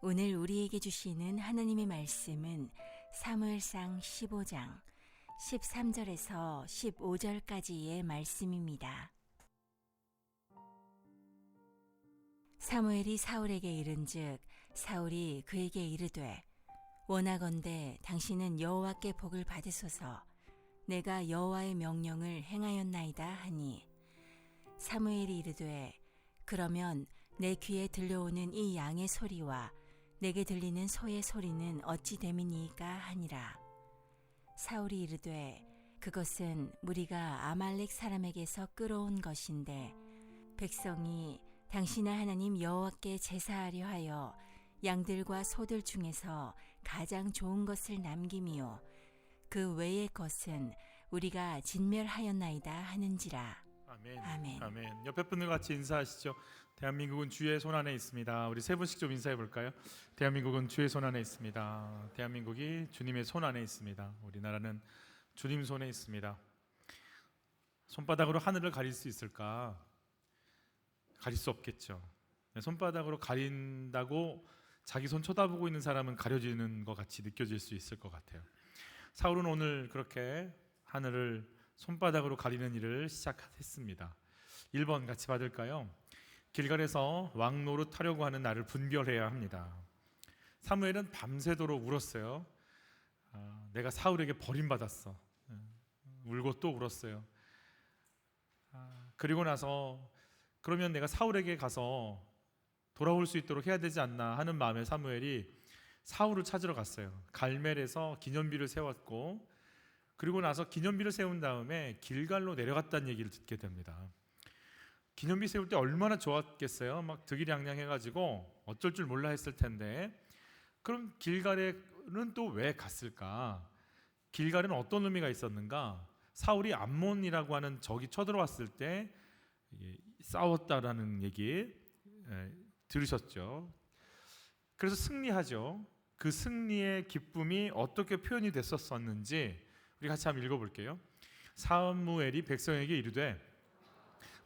오늘 우리에게 주시는 하나님의 말씀은 사무엘상 15장 13절에서 15절까지의 말씀입니다. 사무엘이 사울에게 이른즉 사울이 그에게 이르되 원하건대 당신은 여호와께 복을 받으소서. 내가 여호와의 명령을 행하였나이다 하니 사무엘이 이르되 그러면 내 귀에 들려오는 이 양의 소리와 내게 들리는 소의 소리는 어찌 됨이니까 하니라. 사울이 이르되 그것은 무리가 아말렉 사람에게서 끌어온 것인데 백성이 당신의 하나님 여호와께 제사하려 하여 양들과 소들 중에서 가장 좋은 것을 남김이요 그 외의 것은 우리가 진멸하였나이다 하는지라. 아멘. 아멘. 아멘. 옆에 분들 같이 인사하시죠. 대한민국은 주의 손 안에 있습니다. 우리 세 분씩 좀 인사해 볼까요? 대한민국은 주의 손 안에 있습니다. 대한민국이 주님의 손 안에 있습니다. 우리나라는 주님 손에 있습니다. 손바닥으로 하늘을 가릴 수 있을까? 가릴 수 없겠죠. 손바닥으로 가린다고 자기 손 쳐다보고 있는 사람은 가려지는 것 같이 느껴질 수 있을 것 같아요. 사울은 오늘 그렇게 하늘을 손바닥으로 가리는 일을 시작했습니다. 1번 같이 받을까요? 길갈에서 왕 노릇하려고 하는 나를 분별해야 합니다. 사무엘은 밤새도록 울었어요. 내가 사울에게 버림받았어. 울고 또 울었어요. 그리고 나서 그러면 내가 사울에게 가서 돌아올 수 있도록 해야 되지 않나 하는 마음에 사무엘이 사울을 찾으러 갔어요. 갈멜에서 기념비를 세웠고 그리고 나서 기념비를 세운 다음에 길갈로 내려갔다는 얘기를 듣게 됩니다. 기념비 세울 때 얼마나 좋았겠어요. 막 득일양양해가지고 어쩔 줄 몰라 했을 텐데 그럼 길갈에는 또 왜 갔을까? 길갈에는 어떤 의미가 있었는가? 사울이 암몬이라고 하는 적이 쳐들어왔을 때 싸웠다라는 얘기 들으셨죠? 그래서 승리하죠. 그 승리의 기쁨이 어떻게 표현이 됐었는지 우리 같이 한번 읽어볼게요. 사무엘이 백성에게 이르되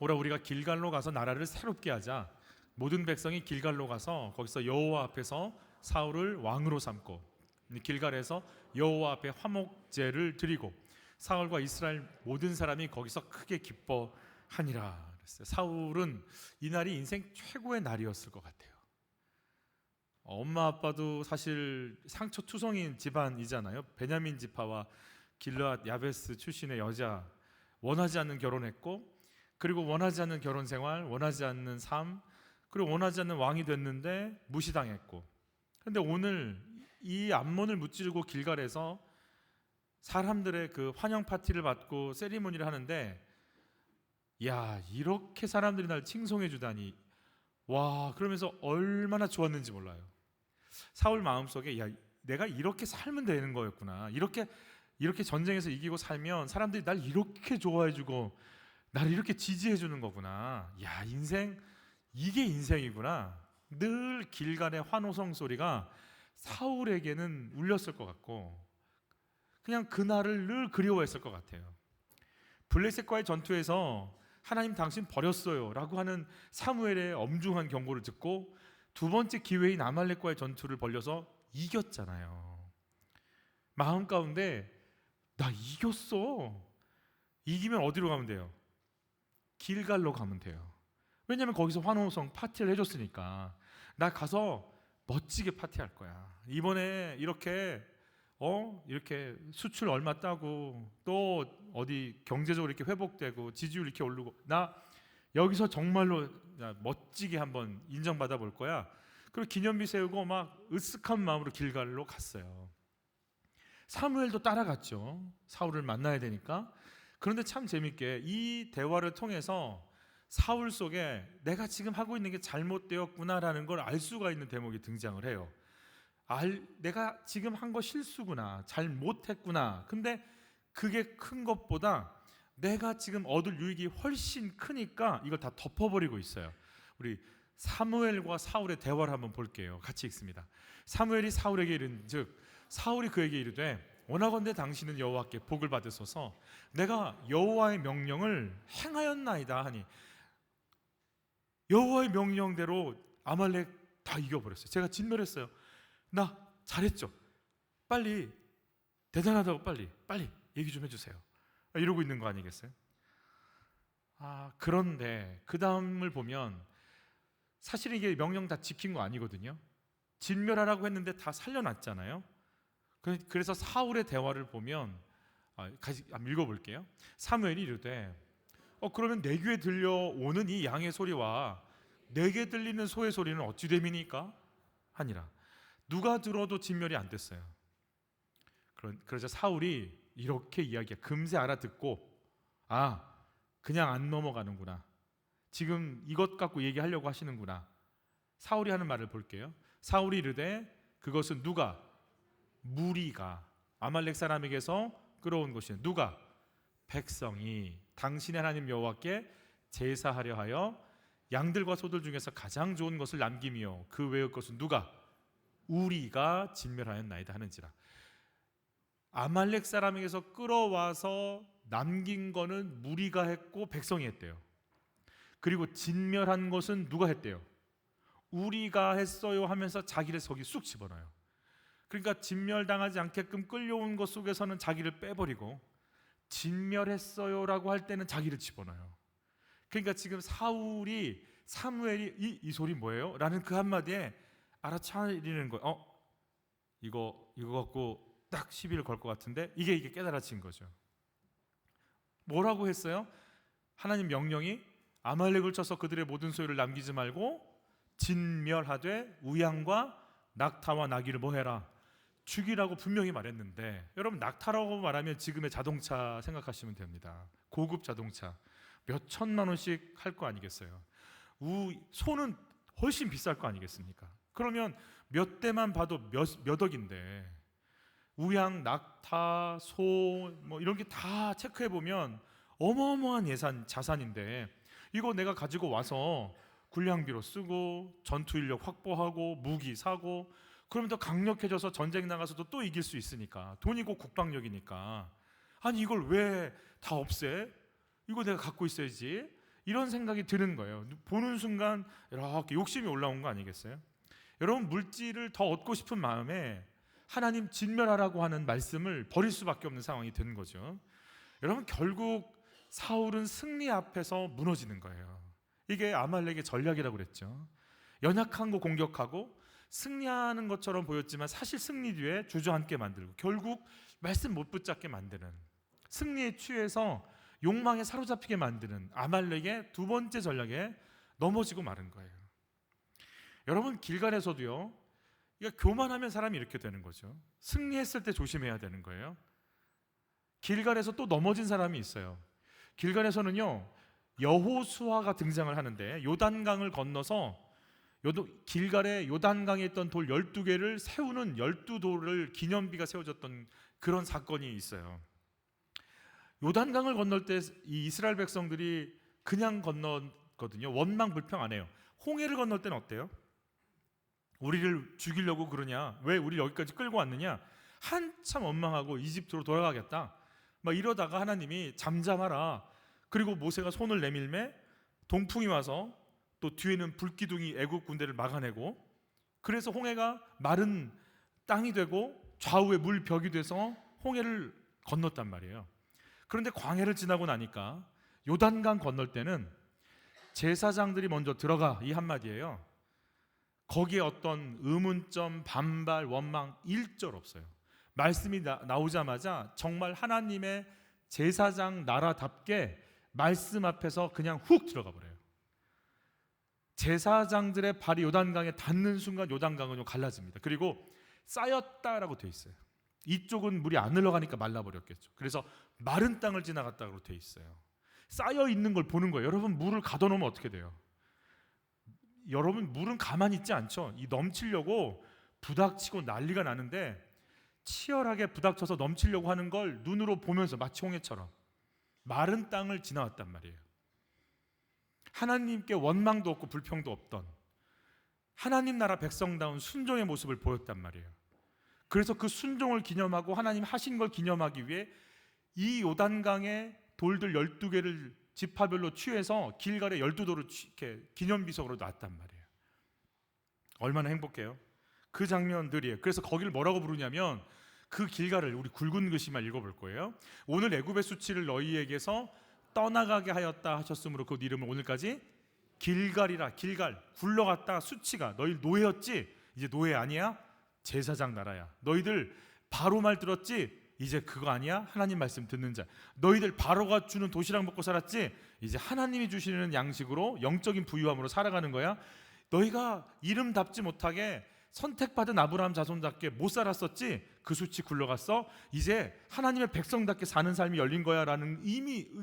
오라 우리가 길갈로 가서 나라를 새롭게 하자. 모든 백성이 길갈로 가서 거기서 여호와 앞에서 사울을 왕으로 삼고 길갈에서 여호와 앞에 화목제를 드리고 사울과 이스라엘 모든 사람이 거기서 크게 기뻐하니라 그랬어요. 사울은 이날이 인생 최고의 날이었을 것 같아요. 엄마 아빠도 사실 상처투성인 집안이잖아요. 베냐민 지파와 길르앗 야베스 출신의 여자, 원하지 않는 결혼했고 그리고 원하지 않는 결혼 생활, 원하지 않는 삶, 그리고 원하지 않는 왕이 됐는데 무시당했고 그런데 오늘 이 암몬을 무찌르고 길갈에서 사람들의 그 환영 파티를 받고 세리머니를 하는데 야 이렇게 사람들이 날 칭송해 주다니 와 그러면서 얼마나 좋았는지 몰라요. 사울 마음속에 야 내가 이렇게 살면 되는 거였구나. 이렇게 전쟁에서 이기고 살면 사람들이 날 이렇게 좋아해 주고 나를 이렇게 지지해 주는 거구나. 야 인생 이게 인생이구나. 늘 길갈의 환호성 소리가 사울에게는 울렸을 것 같고 그냥 그날을 늘 그리워했을 것 같아요. 블레셋과의 전투에서 하나님 당신 버렸어요 라고 하는 사무엘의 엄중한 경고를 듣고 두 번째 기회인 아말렉과의 전투를 벌려서 이겼잖아요. 마음 가운데 나 이겼어. 이기면 어디로 가면 돼요? 길갈로 가면 돼요. 왜냐하면 거기서 환호성 파티를 해줬으니까 나 가서 멋지게 파티할 거야. 이번에 이렇게 수출 얼마 따고 또 어디 경제적으로 이렇게 회복되고 지지율 이렇게 오르고 나 여기서 정말로 멋지게 한번 인정받아 볼 거야. 그리고 기념비 세우고 막 으쓱한 마음으로 길갈로 갔어요. 사무엘도 따라갔죠. 사울을 만나야 되니까. 그런데 참 재밌게 이 대화를 통해서 사울 속에 내가 지금 하고 있는 게 잘못되었구나라는 걸 알 수가 있는 대목이 등장을 해요. 내가 지금 한 거 실수구나, 잘못했구나. 근데 그게 큰 것보다 내가 지금 얻을 유익이 훨씬 크니까 이걸 다 덮어버리고 있어요. 우리 사무엘과 사울의 대화를 한번 볼게요. 같이 읽습니다. 사무엘이 사울에게 이른즉 사울이 그에게 이르되 원하건대 당신은 여호와께 복을 받으소서. 내가 여호와의 명령을 행하였나이다 하니 여호와의 명령대로 아말렉 다 이겨버렸어요. 제가 진멸했어요. 나 잘했죠. 빨리, 대단하다고 빨리 얘기 좀 해주세요. 이러고 있는 거 아니겠어요? 그런데 그 다음을 보면 사실 이게 명령 다 지킨 거 아니거든요. 진멸하라고 했는데 다 살려놨잖아요. 그래서 사울의 대화를 보면 같이 한번 읽어볼게요. 사무엘이 이르되 그러면 내 귀에 들려오는 이 양의 소리와 내게 들리는 소의 소리는 어찌 됨이니까? 하니라. 누가 들어도 진멸이 안 됐어요. 그래서 사울이 이렇게 이야기해. 금세 알아듣고 그냥 안 넘어가는구나. 지금 이것 갖고 얘기하려고 하시는구나. 사울이 하는 말을 볼게요. 사울이 이르되 그것은 누가? 무리가 아말렉 사람에게서 끌어온 것이니 누가? 백성이 당신의 하나님 여호와께 제사하려 하여 양들과 소들 중에서 가장 좋은 것을 남기며 그 외의 것은 누가? 우리가 진멸하였나이다 하는지라. 아말렉 사람에게서 끌어와서 남긴 거는 무리가 했고 백성이 했대요. 그리고 진멸한 것은 누가 했대요? 우리가 했어요 하면서 자기를 거기 쑥 집어넣어요. 그러니까 진멸당하지 않게끔 끌려온 것 속에서는 자기를 빼버리고 진멸했어요라고 할 때는 자기를 집어넣어요. 그러니까 지금 사무엘이 이 소리 뭐예요? 라는 그 한마디에 알아차리는 거예요. 이거 갖고 딱 시비를 걸 것 같은데 이게 깨달아진 거죠. 뭐라고 했어요? 하나님 명령이 아말렉을 쳐서 그들의 모든 소유를 남기지 말고 진멸하되 우양과 낙타와 나귀를 뭐 해라? 죽이라고 분명히 말했는데, 여러분 낙타라고 말하면 지금의 자동차 생각하시면 됩니다. 고급 자동차 몇 천만 원씩 할 거 아니겠어요? 소는 훨씬 비쌀 거 아니겠습니까? 그러면 몇 대만 봐도 몇 억인데 우양, 낙타, 소 뭐 이런 게 다 체크해 보면 어마어마한 자산인데 이거 내가 가지고 와서 군량비로 쓰고 전투 인력 확보하고 무기 사고 그러면 더 강력해져서 전쟁 나가서도 또 이길 수 있으니까, 돈이고 국방력이니까 아니 이걸 왜 다 없애? 이거 내가 갖고 있어야지. 이런 생각이 드는 거예요. 보는 순간 이렇게 욕심이 올라온 거 아니겠어요? 여러분 물질을 더 얻고 싶은 마음에 하나님 진멸하라고 하는 말씀을 버릴 수밖에 없는 상황이 된 거죠. 여러분 결국 사울은 승리 앞에서 무너지는 거예요. 이게 아말렉의 전략이라고 그랬죠. 연약한 거 공격하고 승리하는 것처럼 보였지만 사실 승리 뒤에 주저앉게 만들고 결국 말씀 못 붙잡게 만드는, 승리에 취해서 욕망에 사로잡히게 만드는 아말렉의 두 번째 전략에 넘어지고 마른 거예요. 여러분 길갈에서도요, 이거 교만하면 사람이 이렇게 되는 거죠. 승리했을 때 조심해야 되는 거예요. 길갈에서 또 넘어진 사람이 있어요. 길갈에서는요 여호수아가 등장을 하는데 요단강을 건너서 길갈에 요단강에 있던 돌 12개를 세우는 12돌을 기념비가 세워졌던 그런 사건이 있어요. 요단강을 건널 때 이 이스라엘 백성들이 그냥 건넜거든요. 원망 불평 안 해요. 홍해를 건널 때는 어때요? 우리를 죽이려고 그러냐? 왜 우리 여기까지 끌고 왔느냐? 한참 원망하고 이집트로 돌아가겠다 막 이러다가 하나님이 잠잠하라. 그리고 모세가 손을 내밀매 동풍이 와서 또 뒤에는 불기둥이 애국 군대를 막아내고, 그래서 홍해가 마른 땅이 되고 좌우에 물벽이 돼서 홍해를 건넜단 말이에요. 그런데 광해를 지나고 나니까 요단강 건널 때는 제사장들이 먼저 들어가 이 한마디예요. 거기에 어떤 의문점, 반발, 원망 일절 없어요. 말씀이 나오자마자 정말 하나님의 제사장 나라답게 말씀 앞에서 그냥 훅 들어가 버려요. 제사장들의 발이 요단강에 닿는 순간 요단강은 갈라집니다. 그리고 쌓였다라고 돼 있어요. 이쪽은 물이 안 흘러가니까 말라버렸겠죠. 그래서 마른 땅을 지나갔다고 돼 있어요. 쌓여 있는 걸 보는 거예요. 여러분 물을 가둬놓으면 어떻게 돼요? 여러분 물은 가만히 있지 않죠. 이 넘치려고 부닥치고 난리가 나는데 치열하게 부닥쳐서 넘치려고 하는 걸 눈으로 보면서 마치 홍해처럼 마른 땅을 지나왔단 말이에요. 하나님께 원망도 없고 불평도 없던 하나님 나라 백성다운 순종의 모습을 보였단 말이에요. 그래서 그 순종을 기념하고 하나님 하신 걸 기념하기 위해 이 요단강의 돌들 12개를 지파별로 취해서 길갈에 12돌을 이렇게 기념비석으로 놨단 말이에요. 얼마나 행복해요. 그 장면들이에요. 그래서 거기를 뭐라고 부르냐면 그 길갈을 우리 굵은 글씨만 읽어볼 거예요. 오늘 애굽의 수치를 너희에게서 떠나가게 하였다 하셨으므로 그 이름을 오늘까지 길갈이라. 길갈, 굴러갔다. 수치가 너희 노예였지? 이제 노예 아니야? 제사장 나라야. 너희들 바로 말 들었지? 이제 그거 아니야? 하나님 말씀 듣는 자. 너희들 바로가 주는 도시락 먹고 살았지? 이제 하나님이 주시는 양식으로 영적인 부유함으로 살아가는 거야. 너희가 이름답지 못하게 선택받은 아브라함 자손답게 못 살았었지? 그 수치 굴러갔어? 이제 하나님의 백성답게 사는 삶이 열린 거야 라는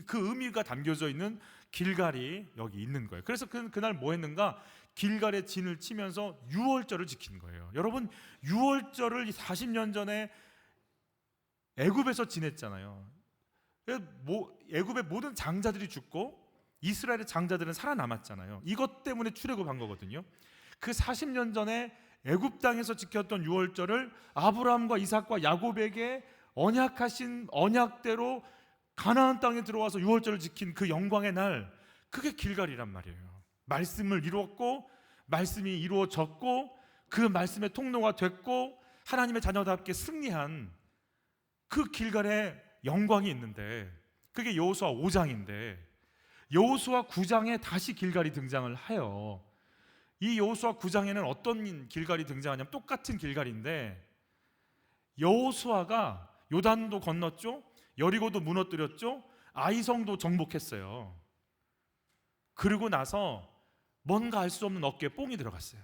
그 의미가 담겨져 있는 길갈이 여기 있는 거예요. 그래서 그날 뭐 했는가? 길갈의 진을 치면서 유월절을 지킨 거예요. 여러분, 유월절을 40년 전에 애굽에서 지냈잖아요. 애굽의 모든 장자들이 죽고 이스라엘의 장자들은 살아남았잖아요. 이것 때문에 출애굽한 거거든요. 그 40년 전에 애굽 땅에서 지켰던 유월절을 아브라함과 이삭과 야곱에게 언약하신 언약대로 가나안 땅에 들어와서 유월절을 지킨 그 영광의 날, 그게 길갈이란 말이에요. 말씀을 이루었고 말씀이 이루어졌고 그 말씀의 통로가 됐고 하나님의 자녀답게 승리한 그 길갈의 영광이 있는데, 그게 여호수아 5장인데 여호수아 9장에 다시 길갈이 등장을 해요. 이 여호수아 9장에는 어떤 길갈이 등장하냐면 똑같은 길갈인데, 여호수아가 요단도 건넜죠, 여리고도 무너뜨렸죠, 아이성도 정복했어요. 그리고 나서 뭔가 알 수 없는 어깨에 뽕이 들어갔어요.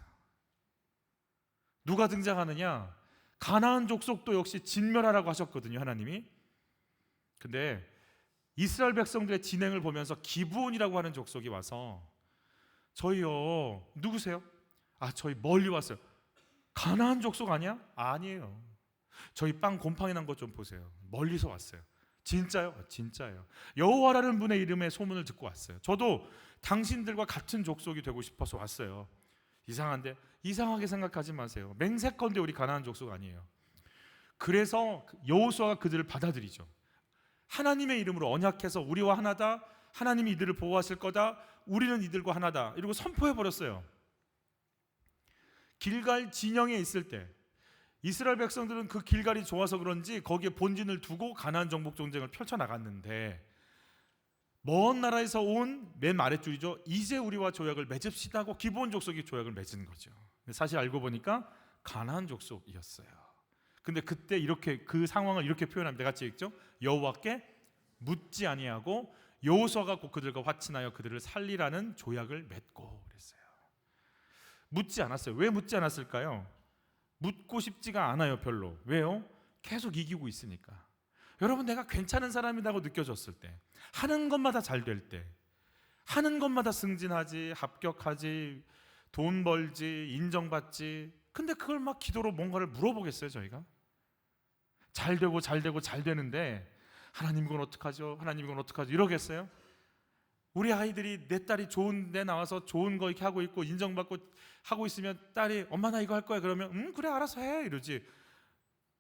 누가 등장하느냐? 가나안 족속도 역시 진멸하라고 하셨거든요, 하나님이. 근데 이스라엘 백성들의 진행을 보면서 기브온이라고 하는 족속이 와서, 저희요, 누구세요? 저희 멀리 왔어요. 가나안 족속 아니야? 아니에요. 저희 빵 곰팡이 난 것 좀 보세요. 멀리서 왔어요. 진짜요? 진짜예요. 여호와라는 분의 이름의 소문을 듣고 왔어요. 저도 당신들과 같은 족속이 되고 싶어서 왔어요. 이상한데? 이상하게 생각하지 마세요. 맹세컨대 우리 가나안 족속 아니에요. 그래서 여호수아가 그들을 받아들이죠. 하나님의 이름으로 언약해서 우리와 하나다, 하나님이 이들을 보호하실 거다, 우리는 이들과 하나다, 이러고 선포해버렸어요. 길갈 진영에 있을 때 이스라엘 백성들은 그 길갈이 좋아서 그런지 거기에 본진을 두고 가나안 정복 전쟁을 펼쳐나갔는데, 먼 나라에서 온 맨 아랫줄이죠, 이제 우리와 조약을 맺읍시다 하고 기브온 족속이 조약을 맺은 거죠. 사실 알고 보니까 가나안 족속이었어요. 근데 그때 이렇게 그 상황을 이렇게 표현합니다. 같이 읽죠. 여호와께 묻지 아니하고 여호수아가 곧 그들과 화친하여 그들을 살리라는 조약을 맺고 그랬어요. 묻지 않았어요. 왜 묻지 않았을까요? 묻고 싶지가 않아요, 별로. 왜요? 계속 이기고 있으니까. 여러분, 내가 괜찮은 사람이라고 느껴졌을 때, 하는 것마다 잘 될 때, 하는 것마다 승진하지, 합격하지, 돈 벌지, 인정받지, 근데 그걸 막 기도로 뭔가를 물어보겠어요, 저희가? 잘 되고 잘 되고 잘 되는데 하나님 이건 어떡하죠? 하나님 이건 어떡하죠? 이러겠어요? 우리 아이들이, 내 딸이 좋은 데 나와서 좋은 거 이렇게 하고 있고 인정받고 하고 있으면 딸이 엄마 나 이거 할 거야 그러면 그래 알아서 해 이러지.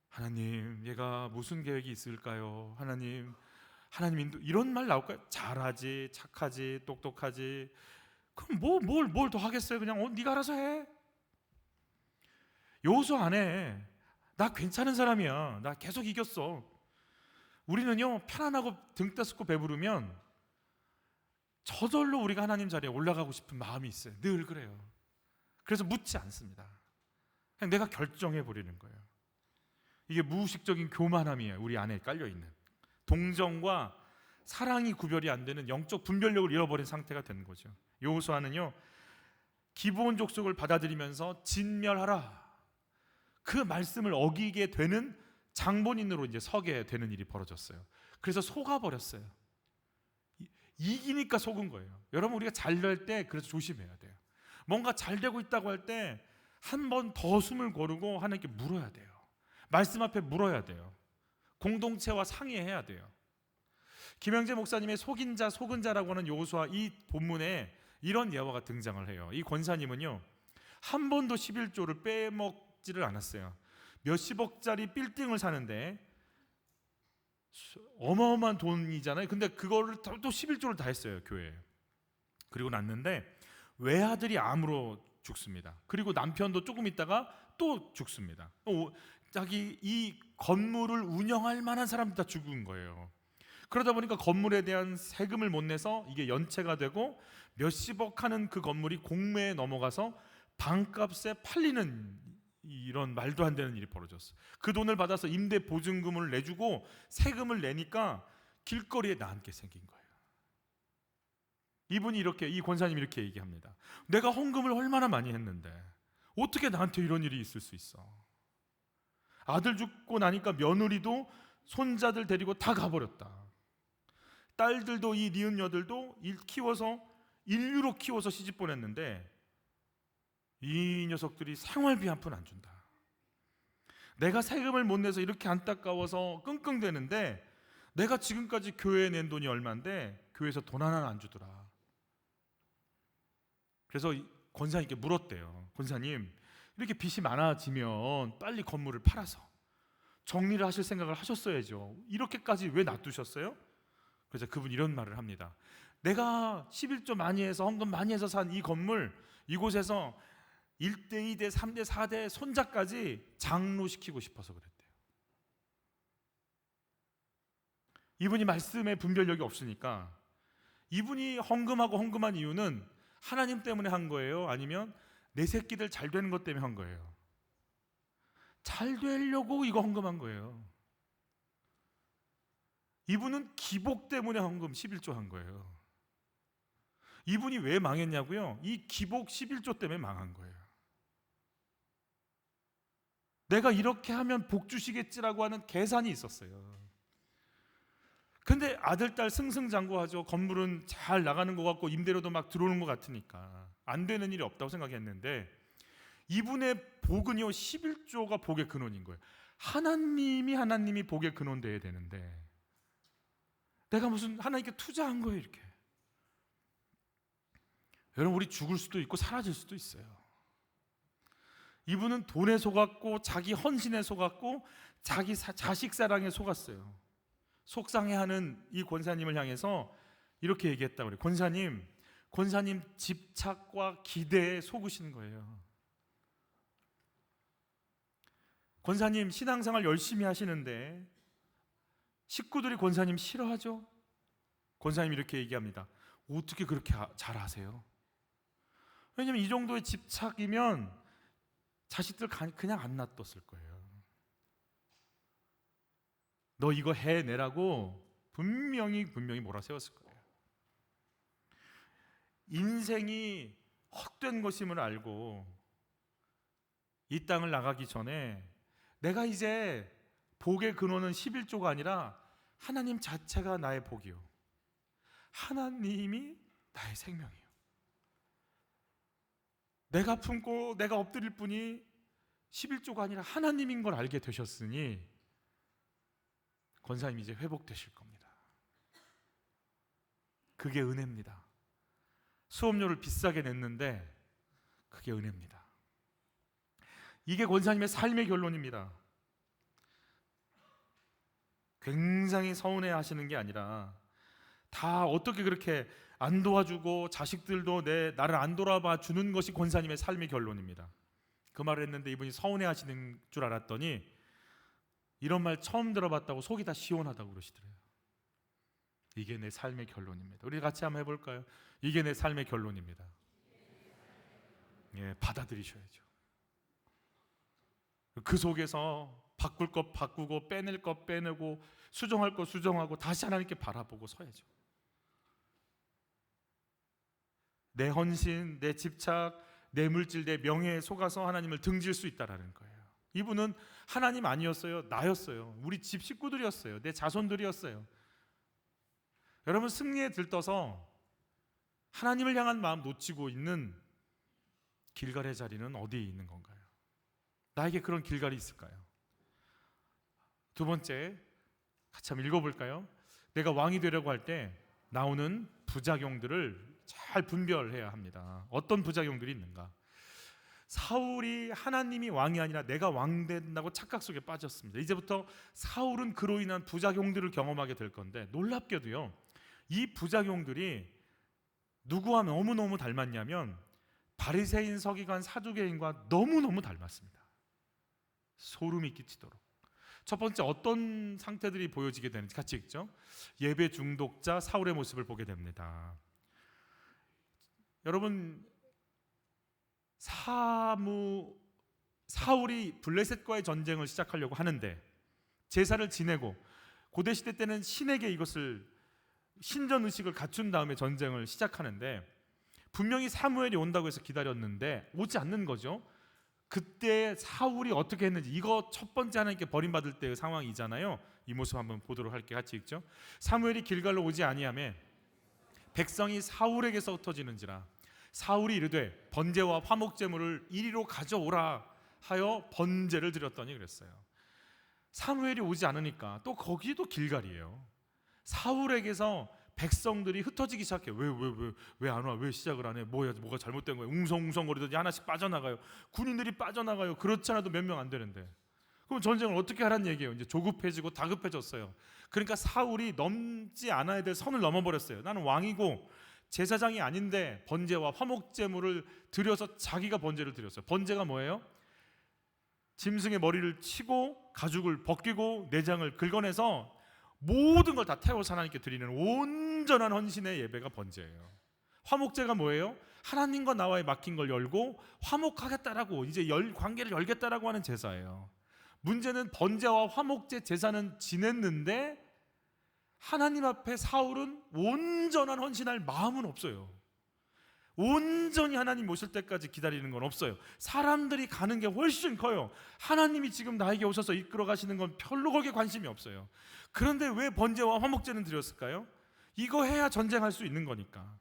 하나님 얘가 무슨 계획이 있을까요? 하나님 인도, 이런 말 나올까요? 잘하지, 착하지, 똑똑하지. 그럼 뭘 더 하겠어요? 그냥 네가 알아서 해. 여호수아 안 해. 나 괜찮은 사람이야. 나 계속 이겼어. 우리는요, 편안하고 등 따스고 배부르면 저절로 우리가 하나님 자리에 올라가고 싶은 마음이 있어요. 늘 그래요. 그래서 묻지 않습니다. 그냥 내가 결정해 버리는 거예요. 이게 무의식적인 교만함이에요. 우리 안에 깔려있는 동정과 사랑이 구별이 안 되는 영적 분별력을 잃어버린 상태가 되는 거죠. 여호수아는요, 기브온 족속을 받아들이면서 진멸하라, 그 말씀을 어기게 되는 장본인으로 이제 서게 되는 일이 벌어졌어요. 그래서 속아버렸어요. 이기니까 속은 거예요. 여러분, 우리가 잘 될 때 그래서 조심해야 돼요. 뭔가 잘 되고 있다고 할 때 한 번 더 숨을 고르고 하나님께 물어야 돼요. 말씀 앞에 물어야 돼요. 공동체와 상의해야 돼요. 김영재 목사님의 속인 자, 속은 자라고 하는 여호수아 이 본문에 이런 예화가 등장을 해요. 이 권사님은요, 한 번도 11조를 빼먹지를 않았어요. 몇십억짜리 빌딩을 사는데 어마어마한 돈이잖아요. 근데 그거를 또 11조를 다 했어요, 교회에. 그리고 났는데 외아들이 암으로 죽습니다. 그리고 남편도 조금 있다가 또 죽습니다. 자기 이 건물을 운영할 만한 사람들 다 죽은 거예요. 그러다 보니까 건물에 대한 세금을 못 내서 이게 연체가 되고 몇십억 하는 그 건물이 공매에 넘어가서 반값에 팔리는 이런 말도 안 되는 일이 벌어졌어요. 그 돈을 받아서 임대 보증금을 내주고 세금을 내니까 길거리에 나앉게 생긴 거예요. 이 권사님이 이렇게 얘기합니다. 내가 헌금을 얼마나 많이 했는데 어떻게 나한테 이런 일이 있을 수 있어? 아들 죽고 나니까 며느리도 손자들 데리고 다 가버렸다. 딸들도 이 니은녀들도 인류로 키워서 시집 보냈는데 이 녀석들이 생활비 한 푼 안 준다. 내가 세금을 못 내서 이렇게 안타까워서 끙끙대는데 내가 지금까지 교회에 낸 돈이 얼마인데 교회에서 돈 하나 안 주더라. 그래서 권사님께 물었대요. 권사님, 이렇게 빚이 많아지면 빨리 건물을 팔아서 정리를 하실 생각을 하셨어야죠. 이렇게까지 왜 놔두셨어요? 그래서 그분 이런 말을 합니다. 내가 11조 많이 해서 헌금 많이 해서 산 이 건물, 이곳에서 1대, 2대, 3대, 4대 손자까지 장로시키고 싶어서 그랬대요. 이분이 말씀에 분별력이 없으니까 이분이 헌금한 이유는 하나님 때문에 한 거예요? 아니면 내 새끼들 잘 되는 것 때문에 한 거예요? 잘 되려고 이거 헌금한 거예요. 이분은 기복 때문에 헌금 11조 한 거예요. 이분이 왜 망했냐고요? 이 기복 11조 때문에 망한 거예요. 내가 이렇게 하면 복 주시겠지라고 하는 계산이 있었어요. 근데 아들, 딸 승승장구하죠. 건물은 잘 나가는 것 같고 임대료도 막 들어오는 것 같으니까 안 되는 일이 없다고 생각했는데 이분의 복은요 11조가 복의 근원인 거예요. 하나님이 복의 근원 돼야 되는데 내가 무슨 하나님께 투자한 거예요 이렇게. 여러분, 우리 죽을 수도 있고 사라질 수도 있어요. 이분은 돈에 속았고 자기 헌신에 속았고 자기 자식 사랑에 속았어요. 속상해하는 이 권사님을 향해서 이렇게 얘기했다고 그래요. 권사님 집착과 기대에 속으시는 거예요. 권사님 신앙생활 열심히 하시는데 식구들이 권사님 싫어하죠? 권사님 이렇게 얘기합니다. 어떻게 그렇게 잘 아세요? 왜냐면 이 정도의 집착이면 자식들 그냥 안 놔뒀을 거예요. 너 이거 해내라고 분명히 몰아세웠을 거예요. 인생이 헛된 것임을 알고 이 땅을 나가기 전에 내가 이제 복의 근원은 11조가 아니라 하나님 자체가 나의 복이요, 하나님이 나의 생명이요, 내가 품고 내가 엎드릴 분이 11조가 아니라 하나님인 걸 알게 되셨으니 권사님 이제 회복되실 겁니다. 그게 은혜입니다. 수업료를 비싸게 냈는데 그게 은혜입니다. 이게 권사님의 삶의 결론입니다. 굉장히 서운해 하시는 게 아니라 다 어떻게 그렇게 안 도와주고 자식들도 나를 안 돌아봐 주는 것이 권사님의 삶의 결론입니다. 그 말을 했는데 이분이 서운해 하시는 줄 알았더니 이런 말 처음 들어봤다고 속이 다 시원하다고 그러시더래요. 이게 내 삶의 결론입니다. 우리 같이 한번 해볼까요? 이게 내 삶의 결론입니다. 예, 받아들이셔야죠. 그 속에서 바꿀 것 바꾸고 빼낼 것 빼내고 수정할 것 수정하고 다시 하나님께 바라보고 서야죠. 내 헌신, 내 집착, 내 물질, 내 명예에 속아서 하나님을 등질 수 있다라는 거예요. 이분은 하나님 아니었어요. 나였어요. 우리 집 식구들이었어요. 내 자손들이었어요. 여러분, 승리에 들떠서 하나님을 향한 마음 놓치고 있는 길갈의 자리는 어디에 있는 건가요? 나에게 그런 길갈이 있을까요? 두 번째, 같이 한번 읽어볼까요? 내가 왕이 되려고 할 때 나오는 부작용들을 잘 분별해야 합니다. 어떤 부작용들이 있는가? 사울이 하나님이 왕이 아니라 내가 왕 된다고 착각 속에 빠졌습니다. 이제부터 사울은 그로 인한 부작용들을 경험하게 될 건데 놀랍게도요, 이 부작용들이 누구와 너무너무 닮았냐면 바리새인, 서기관, 사두개인과 너무너무 닮았습니다. 소름이 끼치도록. 첫 번째 어떤 상태들이 보여지게 되는지 같이 읽죠. 예배 중독자 사울의 모습을 보게 됩니다. 여러분, 사울이 블레셋과의 전쟁을 시작하려고 하는데 제사를 지내고, 고대 시대 때는 신에게 이것을 신전 의식을 갖춘 다음에 전쟁을 시작하는데, 분명히 사무엘이 온다고 해서 기다렸는데 오지 않는 거죠. 그때 사울이 어떻게 했는지, 이거 첫 번째 하나님께 버림받을 때의 상황이잖아요. 이 모습 한번 보도록 할게요. 같이 읽죠. 사무엘이 길갈로 오지 아니하매 백성이 사울에게서 흩어지는지라 사울이 이르되 번제와 화목제물을 이리로 가져오라 하여 번제를 드렸더니 그랬어요. 사무엘이 오지 않으니까 또 거기도 길갈이에요. 사울에게서 백성들이 흩어지기 시작해요. 왜 안 와? 왜 시작을 안 해? 뭐가 잘못된 거예요? 웅성웅성거리더니 하나씩 빠져나가요. 군인들이 빠져나가요. 그렇지 않아도 몇 명 안 되는데. 그럼 전쟁을 어떻게 하라는 얘기예요? 이제 조급해지고 다급해졌어요. 그러니까 사울이 넘지 않아야 될 선을 넘어버렸어요. 나는 왕이고 제사장이 아닌데 번제와 화목제물을 드려서 자기가 번제를 드렸어요. 번제가 뭐예요? 짐승의 머리를 치고 가죽을 벗기고 내장을 긁어내서 모든 걸 다 태워서 하나님께 드리는 온전한 헌신의 예배가 번제예요. 화목제가 뭐예요? 하나님과 나와의 막힌 걸 열고 화목하겠다라고, 이제 관계를 열겠다라고 하는 제사예요. 문제는 번제와 화목제 제사는 지냈는데 하나님 앞에 사울은 온전한 헌신할 마음은 없어요. 온전히 하나님 오실 때까지 기다리는 건 없어요. 사람들이 가는 게 훨씬 커요. 하나님이 지금 나에게 오셔서 이끌어 가시는 건 별로 거기에 관심이 없어요. 그런데 왜 번제와 화목제는 드렸을까요? 이거 해야 전쟁할 수 있는 거니까.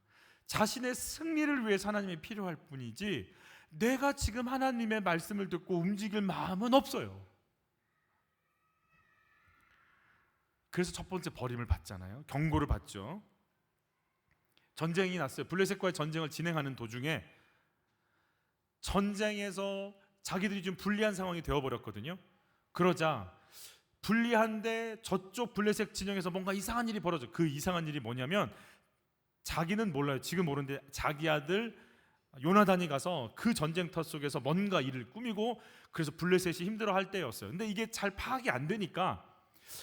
자신의 승리를 위해서 하나님이 필요할 뿐이지 내가 지금 하나님의 말씀을 듣고 움직일 마음은 없어요. 그래서 첫 번째 버림을 받잖아요. 경고를 받죠. 전쟁이 났어요. 블레셋과의 전쟁을 진행하는 도중에 전쟁에서 자기들이 좀 불리한 상황이 되어버렸거든요. 그러자 불리한데 저쪽 블레셋 진영에서 뭔가 이상한 일이 벌어져. 그 이상한 일이 뭐냐면 자기는 몰라요. 지금 모르는데 자기 아들 요나단이 가서 그 전쟁터 속에서 뭔가 일을 꾸미고, 그래서 블레셋이 힘들어할 때였어요. 근데 이게 잘 파악이 안 되니까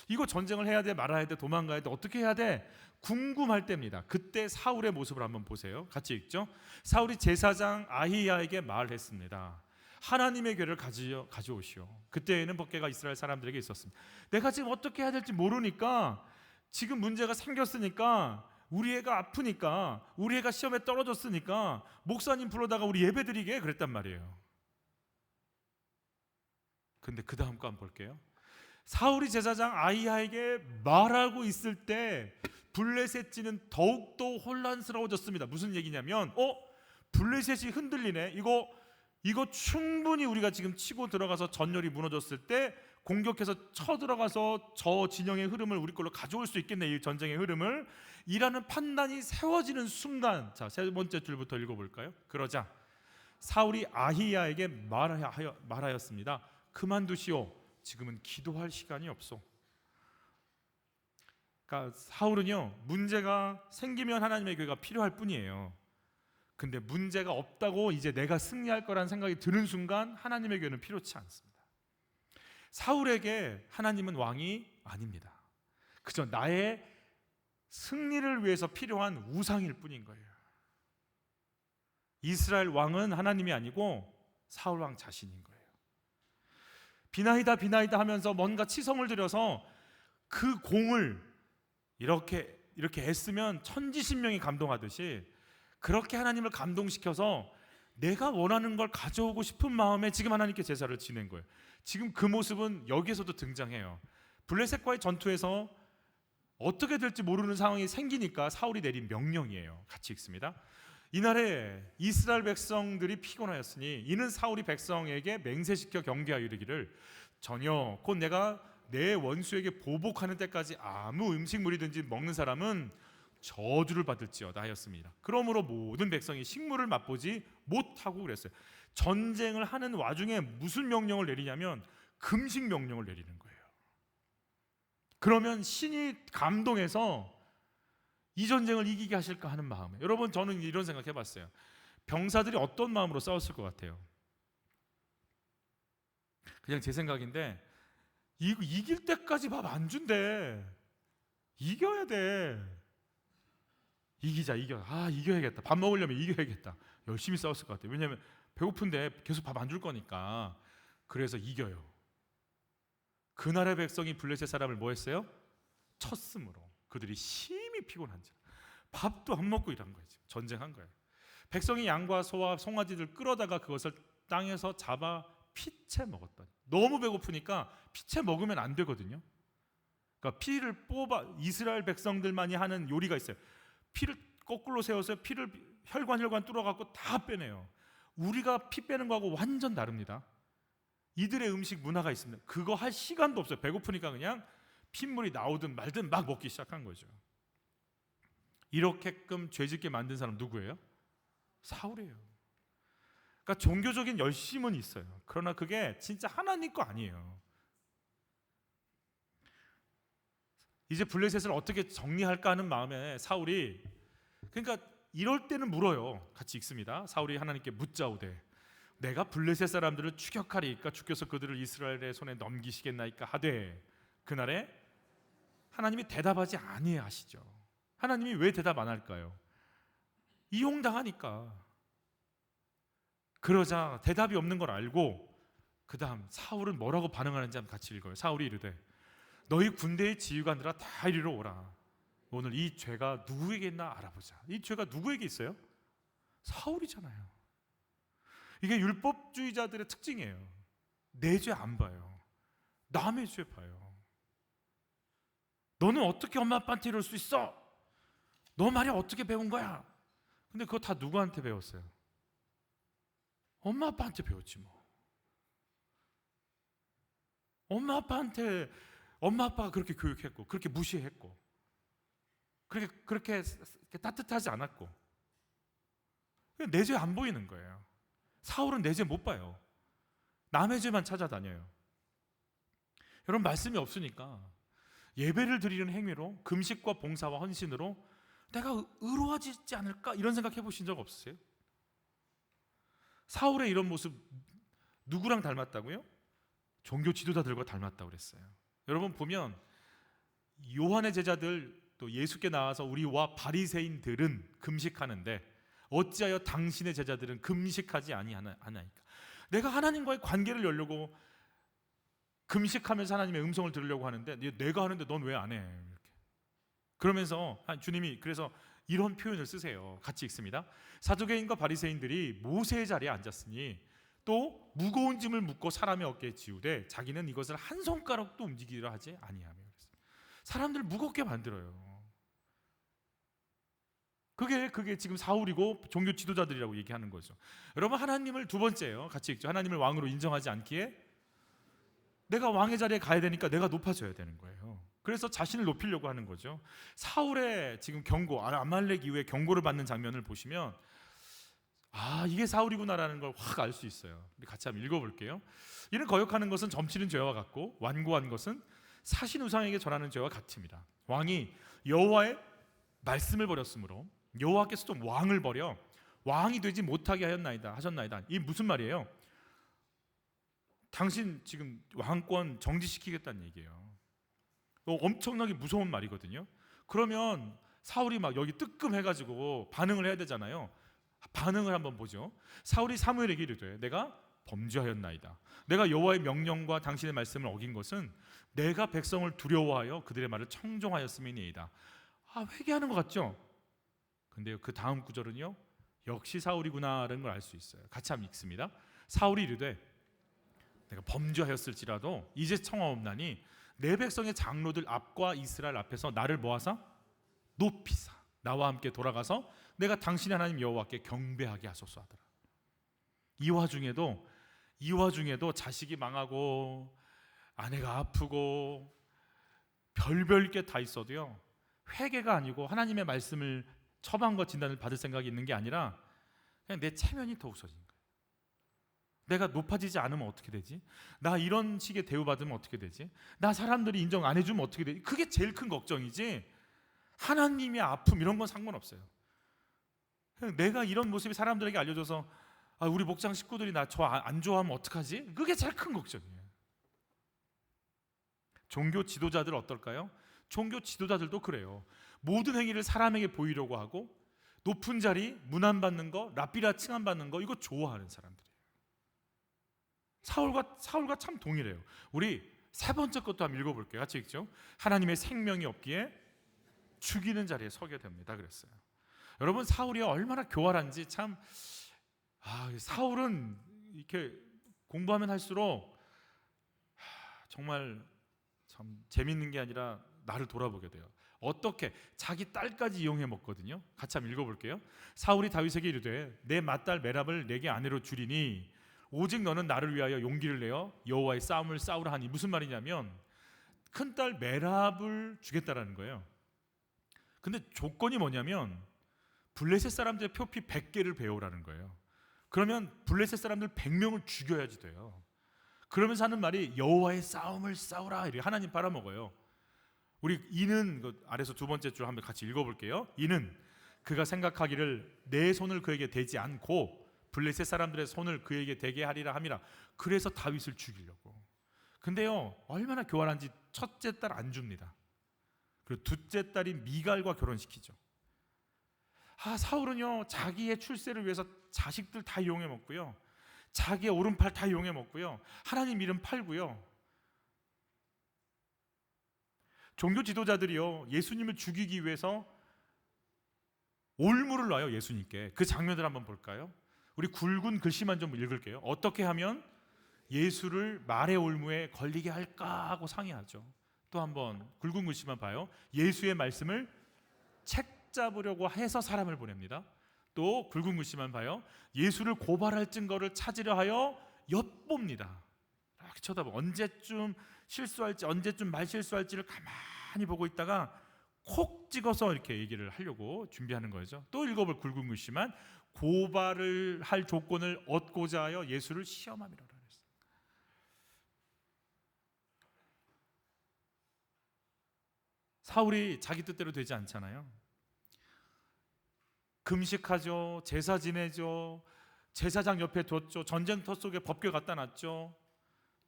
이거 전쟁을 해야 돼 말아야 돼 도망가야 돼 어떻게 해야 돼 궁금할 때입니다. 그때 사울의 모습을 한번 보세요. 같이 읽죠. 사울이 제사장 아히야에게 말했습니다. 하나님의 궤를 가져오시오. 그때에는 법궤가 이스라엘 사람들에게 있었습니다. 내가 지금 어떻게 해야 될지 모르니까, 지금 문제가 생겼으니까, 우리 애가 아프니까, 우리 애가 시험에 떨어졌으니까 목사님 불러다가 우리 예배드리게 그랬단 말이에요. 근데 그 다음 거 한번 볼게요. 사울이 제사장 아히야에게 말하고 있을 때 블레셋지는 더욱더 혼란스러워졌습니다. 무슨 얘기냐면 블레셋이 흔들리네. 이거 충분히 우리가 지금 치고 들어가서 전열이 무너졌을 때 공격해서 쳐들어가서 저 진영의 흐름을 우리 걸로 가져올 수 있겠네, 이 전쟁의 흐름을. 이라는 판단이 세워지는 순간, 자, 세 번째 줄부터 읽어볼까요? 그러자 사울이 아히야에게 말하였습니다. 그만두시오. 지금은 기도할 시간이 없소. 그러니까 사울은요, 문제가 생기면 하나님의 교회가 필요할 뿐이에요. 근데 문제가 없다고 이제 내가 승리할 거라는 생각이 드는 순간 하나님의 교회는 필요치 않습니다. 사울에게 하나님은 왕이 아닙니다. 그저 나의 승리를 위해서 필요한 우상일 뿐인 거예요. 이스라엘 왕은 하나님이 아니고 사울 왕 자신인 거예요. 비나이다 하면서 뭔가 치성을 들여서 그 공을 이렇게 애쓰면 천지신명이 감동하듯이 그렇게 하나님을 감동시켜서 내가 원하는 걸 가져오고 싶은 마음에 지금 하나님께 제사를 지낸 거예요. 지금 그 모습은 여기에서도 등장해요. 블레셋과의 전투에서 어떻게 될지 모르는 상황이 생기니까 사울이 내린 명령이에요. 같이 읽습니다. 이날에 이스라엘 백성들이 피곤하였으니 이는 사울이 백성에게 맹세시켜 경계하여 이르기를 전혀 곧 내가 내 원수에게 보복하는 때까지 아무 음식물이든지 먹는 사람은 저주를 받을지어다 하였습니다. 그러므로 모든 백성이 식물을 맛보지 못하고 그랬어요. 전쟁을 하는 와중에 무슨 명령을 내리냐면 금식 명령을 내리는 거예요. 그러면 신이 감동해서 이 전쟁을 이기게 하실까 하는 마음에, 여러분 저는 이런 생각 해봤어요. 병사들이 어떤 마음으로 싸웠을 것 같아요? 그냥 제 생각인데 이길 때까지 밥 안 준대. 이겨야 돼. 이겨야겠다. 밥 먹으려면 이겨야겠다. 열심히 싸웠을 것 같아요. 왜냐하면 배고픈데 계속 밥 안 줄 거니까. 그래서 이겨요. 그나라의 백성이 블레셋 사람을 뭐 했어요? 쳤으므로 그들이 심히 피곤한지 밥도 안 먹고 일한 거예요. 전쟁한 거예요. 백성이 양과 소와 송아지들 끌어다가 그것을 땅에서 잡아 피채 먹었더니, 너무 배고프니까 피채 먹으면 안 되거든요. 그러니까 피를 뽑아, 이스라엘 백성들만이 하는 요리가 있어요. 피를 거꾸로 세워서 피를 혈관 뚫어갖고 다 빼내요. 우리가 피 빼는 거하고 완전 다릅니다. 이들의 음식 문화가 있습니다. 그거 할 시간도 없어요. 배고프니까 그냥 핏물이 나오든 말든 막 먹기 시작한 거죠. 이렇게끔 죄짓게 만든 사람 누구예요? 사울이에요. 그러니까 종교적인 열심은 있어요. 그러나 그게 진짜 하나님 거 아니에요. 이제 블레셋을 어떻게 정리할까 하는 마음에 사울이, 그러니까 이럴 때는 물어요. 같이 읽습니다. 사울이 하나님께 묻자오되 내가 블레셋 사람들을 추격하리이까 주께서 그들을 이스라엘의 손에 넘기시겠나이까 하되, 그날에 하나님이 대답하지 아니하시죠. 하나님이 왜 대답 안 할까요? 이용당하니까. 그러자 대답이 없는 걸 알고 그 다음 사울은 뭐라고 반응하는지 한번 같이 읽어요. 사울이 이르되 너희 군대의 지휘관들아 다 이리로 오라. 오늘 이 죄가 누구에게 있나 알아보자. 이 죄가 누구에게 있어요? 사울이잖아요. 이게 율법주의자들의 특징이에요. 내 죄 안 봐요. 남의 죄 봐요. 너는 어떻게 엄마 아빠한테 이럴 수 있어? 너 말이 어떻게 배운 거야? 근데 그거 다 누구한테 배웠어요? 엄마 아빠한테 배웠지 뭐. 엄마 아빠가 그렇게 교육했고, 그렇게 무시했고, 그렇게 따뜻하지 않았고, 내 죄 안 보이는 거예요. 사울은 내 죄 못 봐요. 남의 죄만 찾아다녀요. 여러분, 말씀이 없으니까 예배를 드리는 행위로, 금식과 봉사와 헌신으로 내가 의로워지지 않을까 이런 생각해 보신 적 없으세요? 사울의 이런 모습 누구랑 닮았다고요? 종교 지도자들과 닮았다고 그랬어요. 여러분 보면 요한의 제자들 또 예수께 나와서 우리와 바리새인들은 금식하는데 어찌하여 당신의 제자들은 금식하지 아니하나이까? 내가 하나님과의 관계를 열려고 금식하면서 하나님의 음성을 들으려고 하는데 내가 하는데 넌 왜 안 해? 이렇게. 그러면서 주님이 그래서 이런 표현을 쓰세요. 같이 읽습니다. 사두개인과 바리새인들이 모세의 자리에 앉았으니 또 무거운 짐을 묶고 사람의 어깨에 지우되 자기는 이것을 한 손가락도 움직이려 하지 아니하며. 사람들 무겁게 만들어요. 그게 지금 사울이고 종교 지도자들이라고 얘기하는 거죠. 여러분, 하나님을 두 번째요. 같이 읽죠. 하나님을 왕으로 인정하지 않기에 내가 왕의 자리에 가야 되니까 내가 높아져야 되는 거예요. 그래서 자신을 높이려고 하는 거죠. 사울의 지금 경고, 아말렉 이후에 경고를 받는 장면을 보시면 이게 사울이구나라는 걸 확 알 수 있어요. 우리 같이 한번 읽어볼게요. 이는 거역하는 것은 점치는 죄와 같고 완고한 것은 사신 우상에게 전하는 죄와 같습니다. 왕이 여호와의 말씀을 버렸으므로 여호와께서도 왕을 버려 왕이 되지 못하게 하셨나이다. 이게 무슨 말이에요? 당신 지금 왕권 정지시키겠다는 얘기예요. 엄청나게 무서운 말이거든요. 그러면 사울이 막 여기 뜨끔해가지고 반응을 해야 되잖아요. 반응을 한번 보죠. 사울이 사무엘에게 이르되 내가 범죄하였나이다. 내가 여호와의 명령과 당신의 말씀을 어긴 것은 내가 백성을 두려워하여 그들의 말을 청종하였음이니이다. 회개하는 것 같죠? 근데 그 다음 구절은요, 역시 사울이구나라는 걸 알 수 있어요. 같이 한번 읽습니다. 사울이 이르되 내가 범죄하였을지라도 이제 청하옵나니 내 백성의 장로들 앞과 이스라엘 앞에서 나를 모아서 높이사 나와 함께 돌아가서 내가 당신의 하나님 여호와께 경배하게 하소서 하더라. 이 와중에도 자식이 망하고 아내가 아프고 별별 게 다 있어도요, 회개가 아니고 하나님의 말씀을 처방과 진단을 받을 생각이 있는 게 아니라 그냥 내 체면이 더 우선인 거예요. 내가 높아지지 않으면 어떻게 되지? 나 이런 식의 대우받으면 어떻게 되지? 나 사람들이 인정 안 해주면 어떻게 되지? 그게 제일 큰 걱정이지 하나님의 아픔 이런 건 상관없어요. 내가 이런 모습이 사람들에게 알려져서 우리 목장 식구들이 나 저 안 좋아하면 어떡하지? 그게 제일 큰 걱정이에요. 종교 지도자들 어떨까요? 종교 지도자들도 그래요. 모든 행위를 사람에게 보이려고 하고 높은 자리, 문안 받는 거, 랍비라 칭함 받는 거 이거 좋아하는 사람들이에요. 사울과 참 동일해요. 우리 세 번째 것도 한번 읽어볼게요. 같이 읽죠. 하나님의 생명이 없기에 죽이는 자리에 서게 됩니다. 그랬어요. 여러분 사울이 얼마나 교활한지 참 사울은 이렇게 공부하면 할수록 정말 참 재밌는 게 아니라 나를 돌아보게 돼요. 어떻게 자기 딸까지 이용해 먹거든요. 같이 한번 읽어볼게요. 사울이 다윗에게 이르되 내 맏딸 메랍을 내게 아내로 주리니 오직 너는 나를 위하여 용기를 내어 여호와의 싸움을 싸우라 하니 무슨 말이냐면 큰딸 메랍을 주겠다라는 거예요. 근데 조건이 뭐냐면 블레셋 사람들의 표피 100개를 배우라는 거예요. 그러면 블레셋 사람들 100명을 죽여야지 돼요. 그러면서 하는 말이 여호와의 싸움을 싸우라 이렇게 하나님 빨아먹어요. 우리 이는 아래서 두 번째 줄 한번 같이 읽어볼게요. 이는 그가 생각하기를 내 손을 그에게 대지 않고 블레셋 사람들의 손을 그에게 대게 하리라 함이라. 그래서 다윗을 죽이려고. 근데요 얼마나 교활한지 첫째 딸 안 줍니다. 그리고 둘째 딸이 미갈과 결혼시키죠. 사울은요 자기의 출세를 위해서 자식들 다 이용해 먹고요, 자기의 오른팔 다 이용해 먹고요, 하나님 이름 팔고요. 종교 지도자들이요 예수님을 죽이기 위해서 올무를 놔요. 예수님께. 그 장면을 한번 볼까요? 우리 굵은 글씨만 좀 읽을게요. 어떻게 하면 예수를 말의 올무에 걸리게 할까 하고 상의하죠. 또 한번 굵은 글씨만 봐요. 예수의 말씀을 책 잡으려고 해서 사람을 보냅니다. 또 굵은 글씨만 봐요. 예수를 고발할 증거를 찾으려 하여 엿봅니다. 이렇게 쳐다보고 언제쯤 실수할지 언제쯤 말실수할지를 가만히 보고 있다가 콕 찍어서 이렇게 얘기를 하려고 준비하는 거죠. 또 읽어볼 굵은 글씨만 고발을 할 조건을 얻고자 하여 예수를 시험함이라 그랬어요. 사울이 자기 뜻대로 되지 않잖아요. 금식하죠, 제사 지내죠, 제사장 옆에 뒀죠, 전쟁터 속에 법궤 갖다 놨죠.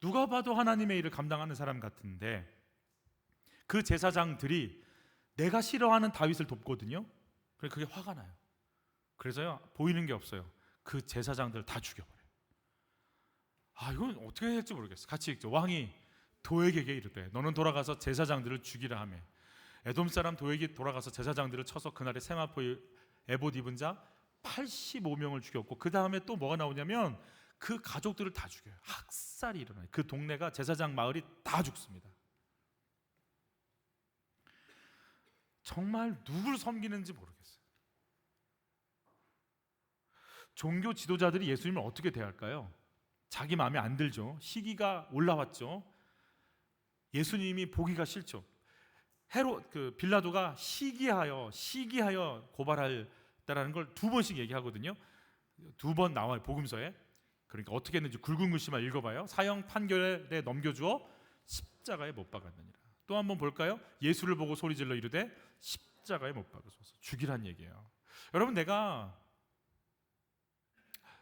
누가 봐도 하나님의 일을 감당하는 사람 같은데 그 제사장들이 내가 싫어하는 다윗을 돕거든요. 그래서 그게 화가 나요. 그래서요 보이는 게 없어요. 그 제사장들 다 죽여버려요. 이건 어떻게 해야 될지 모르겠어요. 같이 읽죠. 왕이 도액에게 이르되 너는 돌아가서 제사장들을 죽이라 하며 에돔 사람 도액이 돌아가서 제사장들을 쳐서 그날에 세마포 에봇 입은 자 85명을 죽였고 그 다음에 또 뭐가 나오냐면 그 가족들을 다 죽여요. 학살이 일어나요. 그 동네가 제사장 마을이 다 죽습니다. 정말 누굴 섬기는지 모르겠어요. 종교 지도자들이 예수님을 어떻게 대할까요? 자기 마음에 안 들죠. 시기가 올라왔죠. 예수님이 보기가 싫죠. 빌라도가 시기하여 고발했다라는 걸 두 번씩 얘기하거든요. 두 번 나와요 복음서에. 그러니까 어떻게 했는지 굵은 글씨만 읽어봐요. 사형 판결에 넘겨주어 십자가에 못 박았느니라. 또 한번 볼까요? 예수를 보고 소리질러 이르되 십자가에 못 박으소서. 죽이란 얘기예요. 여러분 내가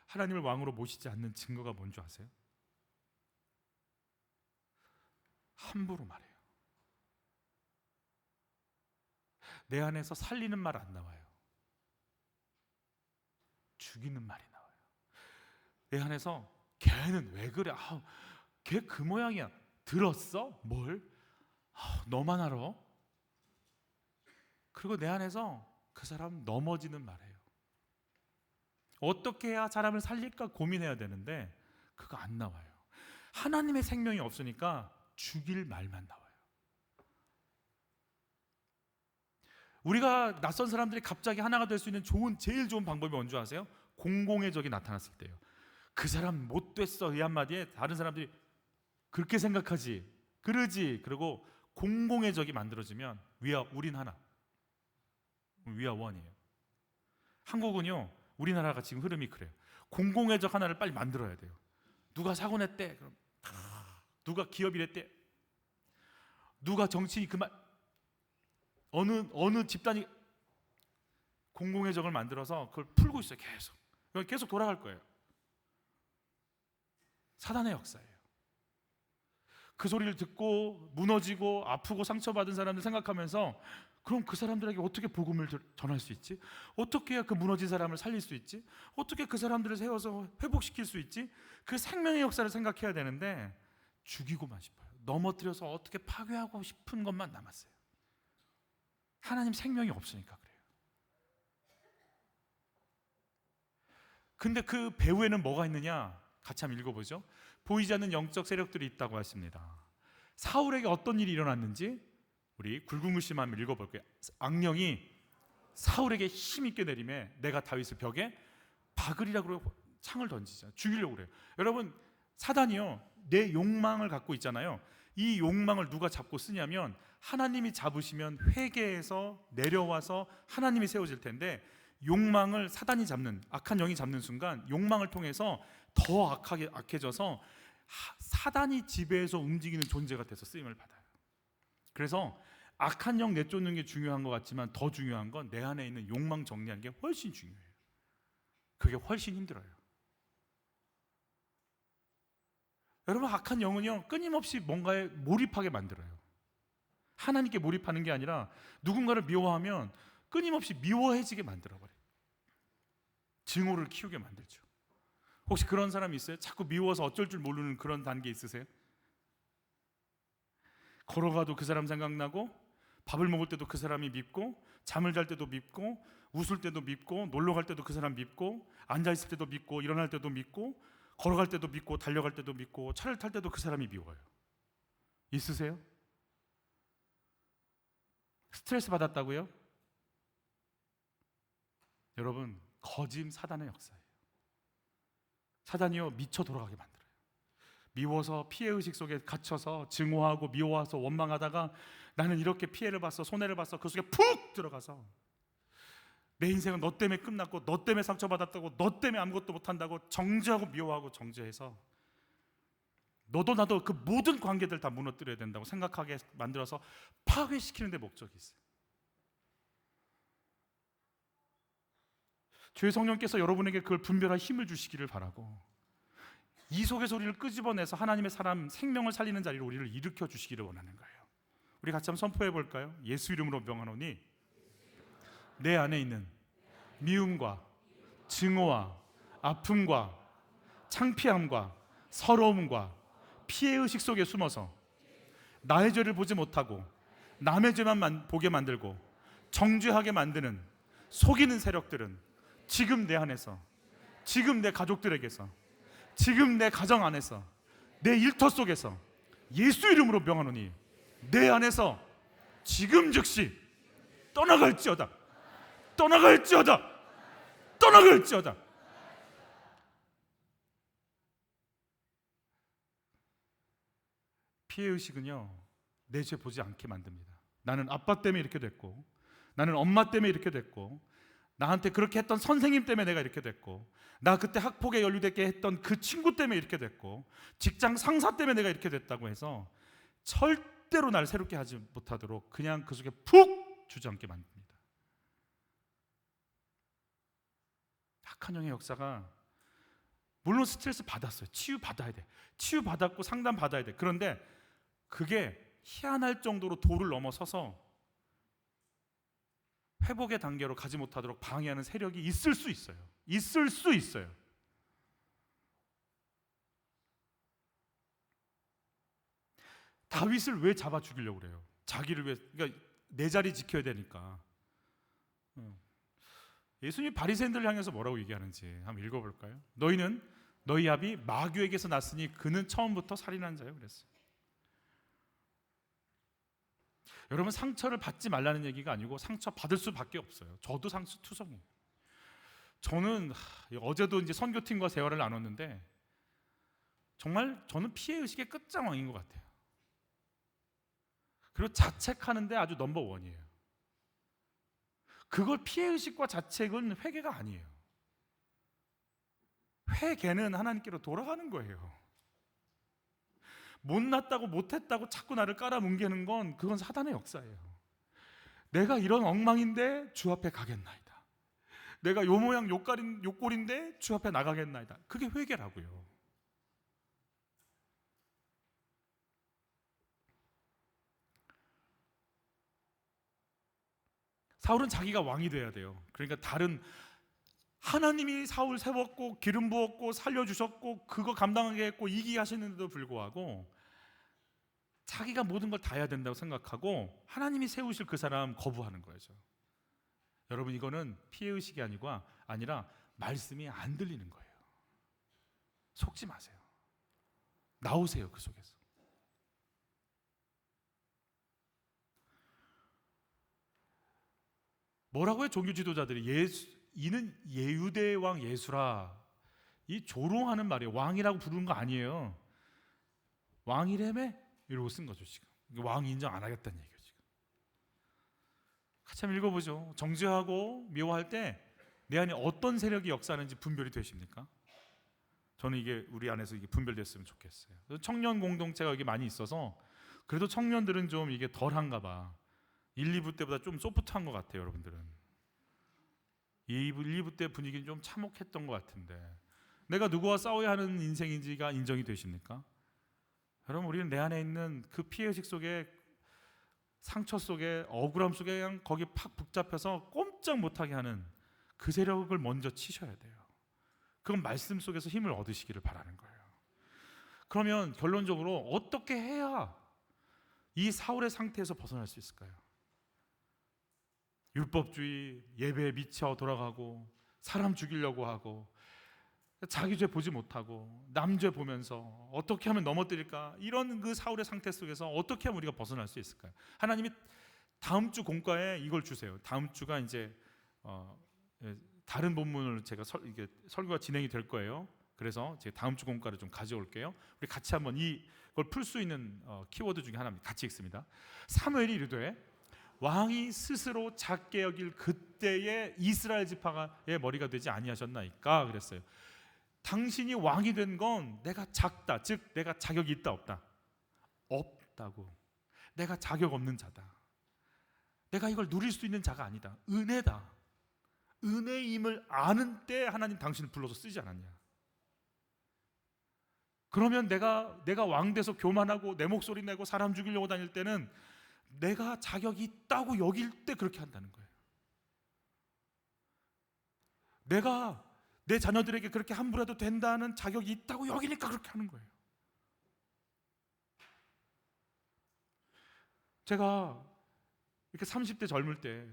하나님을 왕으로 모시지 않는 증거가 뭔지 아세요? 함부로 말해요. 내 안에서 살리는 말 안 나와요. 죽이는 말이 나와요. 내 안에서 걔는 왜 그래? 걔 그 모양이야. 들었어? 뭘? 너만 알아? 그리고 내 안에서 그 사람 넘어지는 말이에요. 어떻게 해야 사람을 살릴까 고민해야 되는데 그거 안 나와요. 하나님의 생명이 없으니까 죽일 말만 나와요. 우리가 낯선 사람들이 갑자기 하나가 될 수 있는 제일 좋은 방법이 뭔지 아세요? 공공의 적이 나타났을 때예요. 그 사람 못 됐어 이 한마디에 다른 사람들이 그렇게 생각하지 그러지 그러고 공공의 적이 만들어지면 우린 하나, we are one이에요. 한국은요 우리나라가 지금 흐름이 그래요. 공공의 적 하나를 빨리 만들어야 돼요. 누가 사고 냈대, 그럼 누가 기업이랬대, 누가 정치인이 어느 집단이 공공의 적을 만들어서 그걸 풀고 있어요. 계속 돌아갈 거예요. 사단의 역사예요. 그 소리를 듣고 무너지고 아프고 상처받은 사람들 생각하면서 그럼 그 사람들에게 어떻게 복음을 전할 수 있지? 어떻게 해야 그 무너진 사람을 살릴 수 있지? 어떻게 그 사람들을 세워서 회복시킬 수 있지? 그 생명의 역사를 생각해야 되는데 죽이고만 싶어요. 넘어뜨려서 어떻게 파괴하고 싶은 것만 남았어요. 하나님 생명이 없으니까 그래요. 근데 그 배후에는 뭐가 있느냐? 같이 한번 읽어보죠. 보이지 않는 영적 세력들이 있다고 하십니다. 사울에게 어떤 일이 일어났는지 우리 굵은글씨만 한번 읽어볼게요. 악령이 사울에게 힘있게 내림에 내가 다윗을 벽에 박으리라고 창을 던지자. 죽이려고 그래요. 여러분, 사단이요, 내 욕망을 갖고 있잖아요. 이 욕망을 누가 잡고 쓰냐면 하나님이 잡으시면 회개해서 내려와서 하나님이 세워질 텐데, 욕망을 사단이 잡는, 악한 영이 잡는 순간 욕망을 통해서 더 악해져서 사단이 지배해서 움직이는 존재가 돼서 쓰임을 받아요. 그래서 악한 영 내쫓는 게 중요한 것 같지만 더 중요한 건 내 안에 있는 욕망 정리하는 게 훨씬 중요해요. 그게 훨씬 힘들어요. 여러분, 악한 영은요, 끊임없이 뭔가에 몰입하게 만들어요. 하나님께 몰입하는 게 아니라 누군가를 미워하면 끊임없이 미워해지게 만들어버려요. 증오를 키우게 만들죠. 혹시 그런 사람이 있어요? 자꾸 미워서 어쩔 줄 모르는 그런 단계 있으세요? 걸어가도 그 사람 생각나고, 밥을 먹을 때도 그 사람이 밉고, 잠을 잘 때도 밉고, 웃을 때도 밉고, 놀러 갈 때도 그 사람 밉고, 앉아있을 때도 밉고, 일어날 때도 밉고, 걸어갈 때도 밉고, 달려갈 때도 밉고, 차를 탈 때도 그 사람이 미워요. 있으세요? 스트레스 받았다고요? 여러분, 거짓 사단의 역사예요. 사단이요, 미쳐 돌아가게 만들어요. 미워서 피해의식 속에 갇혀서 증오하고 미워해서 원망하다가 나는 이렇게 피해를 봤어, 손해를 봤어, 그 속에 푹 들어가서 내 인생은 너 때문에 끝났고, 너 때문에 상처받았다고, 너 때문에 아무것도 못한다고 정죄하고 미워하고 정죄해서 너도 나도 그 모든 관계들 다 무너뜨려야 된다고 생각하게 만들어서 파괴시키는 데 목적이 있어요. 주의 성령께서 여러분에게 그걸 분별할 힘을 주시기를 바라고, 이 속의 소리를 끄집어내서 하나님의 사람 생명을 살리는 자리로 우리를 일으켜 주시기를 원하는 거예요. 우리 같이 한번 선포해 볼까요? 예수 이름으로 명하노니 내 안에 있는 미움과 증오와 아픔과 창피함과 서러움과 피해의식 속에 숨어서 나의 죄를 보지 못하고 남의 죄만 보게 만들고 정죄하게 만드는 속이는 세력들은 지금 내 안에서, 지금 내 가족들에게서, 지금 내 가정 안에서, 내 일터 속에서 예수 이름으로 명하노니 내 안에서 지금 즉시 떠나갈지어다, 떠나갈지어다, 떠나갈지어다. 피해의식은요, 내 죄 보지 않게 만듭니다. 나는 아빠 때문에 이렇게 됐고, 나는 엄마 때문에 이렇게 됐고, 나한테 그렇게 했던 선생님 때문에 내가 이렇게 됐고, 나 그때 학폭에 연루되게 했던 그 친구 때문에 이렇게 됐고, 직장 상사 때문에 내가 이렇게 됐다고 해서 절대로 날 새롭게 하지 못하도록 그냥 그 속에 푹 주저앉게 만듭니다. 악한 영의 역사가, 물론 스트레스 받았어요. 치유 받아야 돼. 치유 받았고 상담 받아야 돼. 그런데 그게 희한할 정도로 도를 넘어서서 회복의 단계로 가지 못하도록 방해하는 세력이 있을 수 있어요. 있을 수 있어요. 다윗을 왜 잡아 죽이려고 그래요? 자기를 위해, 그러니까 내 자리 지켜야 되니까. 예수님이 바리새인들을 향해서 뭐라고 얘기하는지 한번 읽어볼까요? 너희는 너희 아비 마귀에게서 났으니 그는 처음부터 살인한 자요, 그랬어요. 여러분, 상처를 받지 말라는 얘기가 아니고 상처 받을 수밖에 없어요. 저도 상처 투성이에요. 저는 어제도 이제 선교팀과 대화를 나눴는데 정말 저는 피해의식의 끝장왕인 것 같아요. 그리고 자책하는데 아주 넘버 원이에요. 그걸 피해의식과 자책은 회개가 아니에요. 회개는 하나님께로 돌아가는 거예요. 못났다고 못했다고 자꾸 나를 깔아뭉개는 건 그건 사단의 역사예요. 내가 이런 엉망인데 주 앞에 가겠나이다. 내가 요 모양 요 꼴인데 주 앞에 나가겠나이다. 그게 회개라고요. 사울은 자기가 왕이 돼야 돼요. 그러니까 다른 하나님이 사울 세웠고 기름 부었고 살려주셨고 그거 감당하게 했고 이기게 하시는데도 불구하고 자기가 모든 걸 다 해야 된다고 생각하고 하나님이 세우실 그 사람 거부하는 거죠. 여러분, 이거는 피해의식이 아니라 말씀이 안 들리는 거예요. 속지 마세요. 나오세요, 그 속에서. 뭐라고 해요? 종교 지도자들이 이는 예후대 왕 예수라. 이 조롱하는 말이에요. 왕이라고 부르는 거 아니에요. 왕이래매? 이러고 쓴 거죠 지금. 왕 인정 안 하겠다는 얘기예요 지금. 같이 한번 읽어보죠. 정죄하고 미워할 때 내 안에 어떤 세력이 역사하는지 분별이 되십니까? 저는 이게 우리 안에서 이게 분별됐으면 좋겠어요. 청년 공동체가 여기 많이 있어서 그래도 청년들은 좀 이게 덜한가 봐. 1, 2부 때보다 좀 소프트한 것 같아요. 여러분들은 1, 2부 때 분위기는 좀 참혹했던 것 같은데 내가 누구와 싸워야 하는 인생인지가 인정이 되십니까? 여러분, 우리는 내 안에 있는 그 피해의식 속에, 상처 속에, 억울함 속에 그냥 거기 팍 붙잡혀서 꼼짝 못하게 하는 그 세력을 먼저 치셔야 돼요. 그건 말씀 속에서 힘을 얻으시기를 바라는 거예요. 그러면 결론적으로 어떻게 해야 이 사울의 상태에서 벗어날 수 있을까요? 율법주의, 예배에 미쳐 돌아가고 사람 죽이려고 하고 자기 죄 보지 못하고 남 죄 보면서 어떻게 하면 넘어뜨릴까, 이런 그 사울의 상태 속에서 어떻게 하면 우리가 벗어날 수 있을까요? 하나님이 다음 주 공과에 이걸 주세요. 다음 주가 이제 다른 본문을 제가 설교가 진행이 될 거예요. 그래서 제가 다음 주 공과를 좀 가져올게요. 우리 같이 한번 이걸 풀 수 있는 키워드 중에 하나입니다. 같이 읽습니다. 사무엘이 이르되 왕이 스스로 작게 여길 그때의 이스라엘 지파의 머리가 되지 아니하셨나이까 그랬어요. 당신이 왕이 된 건 내가 작다, 즉 내가 자격이 있다 없다? 없다고. 내가 자격 없는 자다. 내가 이걸 누릴 수 있는 자가 아니다. 은혜다. 은혜임을 아는 때 하나님 당신을 불러서 쓰지 않았냐? 그러면 내가 왕 돼서 교만하고 내 목소리 내고 사람 죽이려고 다닐 때는 내가 자격이 있다고 여길 때 그렇게 한다는 거예요. 내가 내 자녀들에게 그렇게 함부로 해도 된다는 자격이 있다고 여기니까 그렇게 하는 거예요. 제가 이렇게 30대 젊을 때,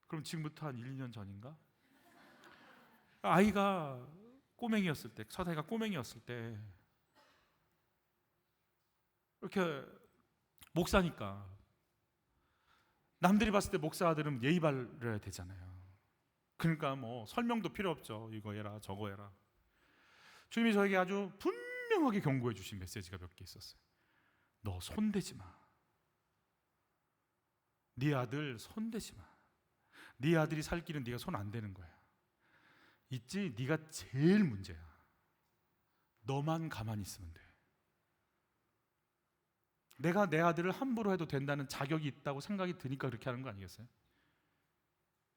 그럼 지금부터 한 1, 2년 전인가? 아이가 꼬맹이였을 때, 서다이가 꼬맹이였을 때 이렇게 목사니까 남들이 봤을 때 목사 아들은 예의 바르야 되잖아요. 그러니까 뭐 설명도 필요 없죠. 이거 해라 저거 해라. 주님이 저에게 아주 분명하게 경고해 주신 메시지가 몇 개 있었어요. 너 손대지 마. 네 아들 손대지 마. 네 아들이 살 길은 네가 손 안 대는 거야. 있지? 네가 제일 문제야. 너만 가만히 있으면 돼. 내가 내 아들을 함부로 해도 된다는 자격이 있다고 생각이 드니까 그렇게 하는 거 아니겠어요?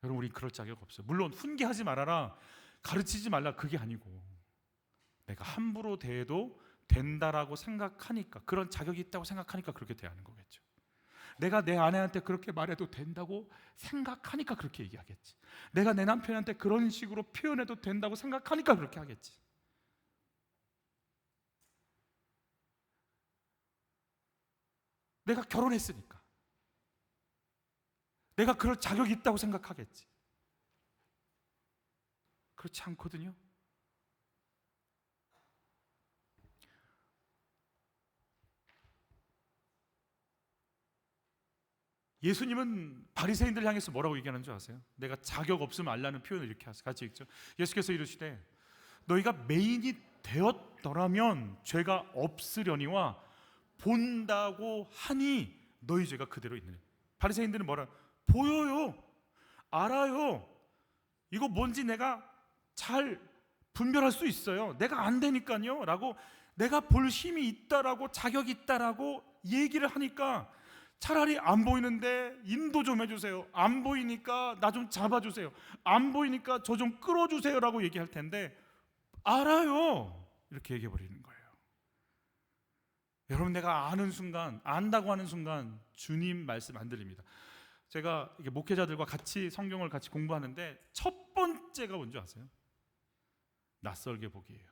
여러분, 우리 그럴 자격 없어요. 물론 훈계하지 말아라, 가르치지 말라, 그게 아니고 내가 함부로 대해도 된다라고 생각하니까, 그런 자격이 있다고 생각하니까 그렇게 대하는 거겠죠. 내가 내 아내한테 그렇게 말해도 된다고 생각하니까 그렇게 얘기하겠지. 내가 내 남편한테 그런 식으로 표현해도 된다고 생각하니까 그렇게 하겠지. 내가 결혼했으니까 내가 그럴 자격이 있다고 생각하겠지. 그렇지 않거든요. 예수님은 바리새인들 향해서 뭐라고 얘기하는 줄 아세요? 내가 자격 없음 알라는 표현을 이렇게 하세요. 같이 읽죠. 예수께서 이르시되 너희가 맹인이 되었더라면 죄가 없으려니와 본다고 하니 너희 죄가 그대로 있느니. 바리새인들은 뭐라? 보여요, 알아요, 이거 뭔지 내가 잘 분별할 수 있어요, 내가 안 되니까요 라고, 내가 볼 힘이 있다라고, 자격이 있다라고 얘기를 하니까 차라리 안 보이는데 인도 좀 해주세요. 안 보이니까 나 좀 잡아주세요. 안 보이니까 저 좀 끌어주세요라고 얘기할 텐데 알아요. 이렇게 얘기해 버리는 거예요. 여러분, 내가 아는 순간, 안다고 하는 순간 주님 말씀 안 들립니다. 제가 이게 목회자들과 같이 성경을 같이 공부하는데 첫 번째가 뭔지 아세요? 낯설게 보기예요.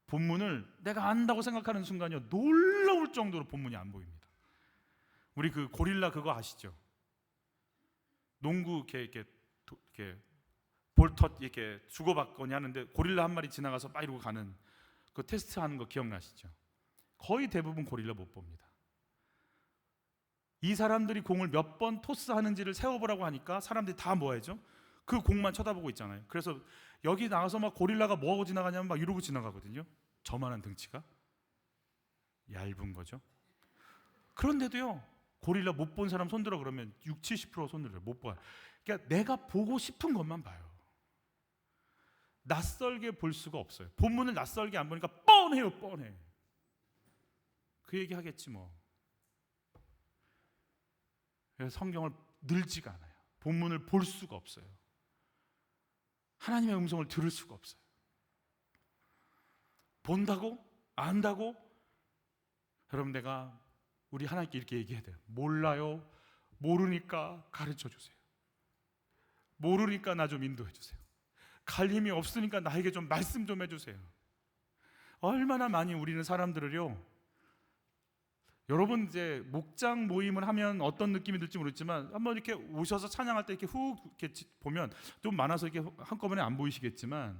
본문을 내가 안다고 생각하는 순간요, 놀라울 정도로 본문이 안 보입니다. 우리 그 고릴라 그거 아시죠? 농구 이렇게 볼텟 이렇게 주고받거니 하는데 고릴라 한 마리 지나가서 막 이러고 가는 그 테스트 하는 거 기억나시죠? 거의 대부분 고릴라 못 봅니다. 이 사람들이 공을 몇 번 토스하는지를 세어보라고 하니까 사람들이 다 뭐 하죠? 그 공만 쳐다보고 있잖아요. 그래서 여기 나가서 막 고릴라가 뭐하고 지나가냐면 막 이러고 지나가거든요. 저만한 등치가 얇은 거죠. 그런데도요, 고릴라 못 본 사람 손들어 그러면 60-70% 손들어요. 못 봐요. 그러니까 내가 보고 싶은 것만 봐요. 낯설게 볼 수가 없어요. 본문을 낯설게 안 보니까 뻔해요, 뻔해. 그 얘기 하겠지 뭐. 그래서 성경을 늘지가 않아요. 본문을 볼 수가 없어요. 하나님의 음성을 들을 수가 없어요. 본다고? 안다고? 여러분, 내가 우리 하나님께 이렇게 얘기해야 돼요. 몰라요. 모르니까 가르쳐 주세요. 모르니까 나 좀 인도해 주세요. 갈 힘이 없으니까 나에게 좀 말씀 좀 해주세요. 얼마나 많이 우리는 사람들을요, 여러분 이제 목장 모임을 하면 어떤 느낌이 들지 모르겠지만 한번 이렇게 오셔서 찬양할 때 이렇게 훅 이렇게 보면 좀 많아서 이렇게 한꺼번에 안 보이시겠지만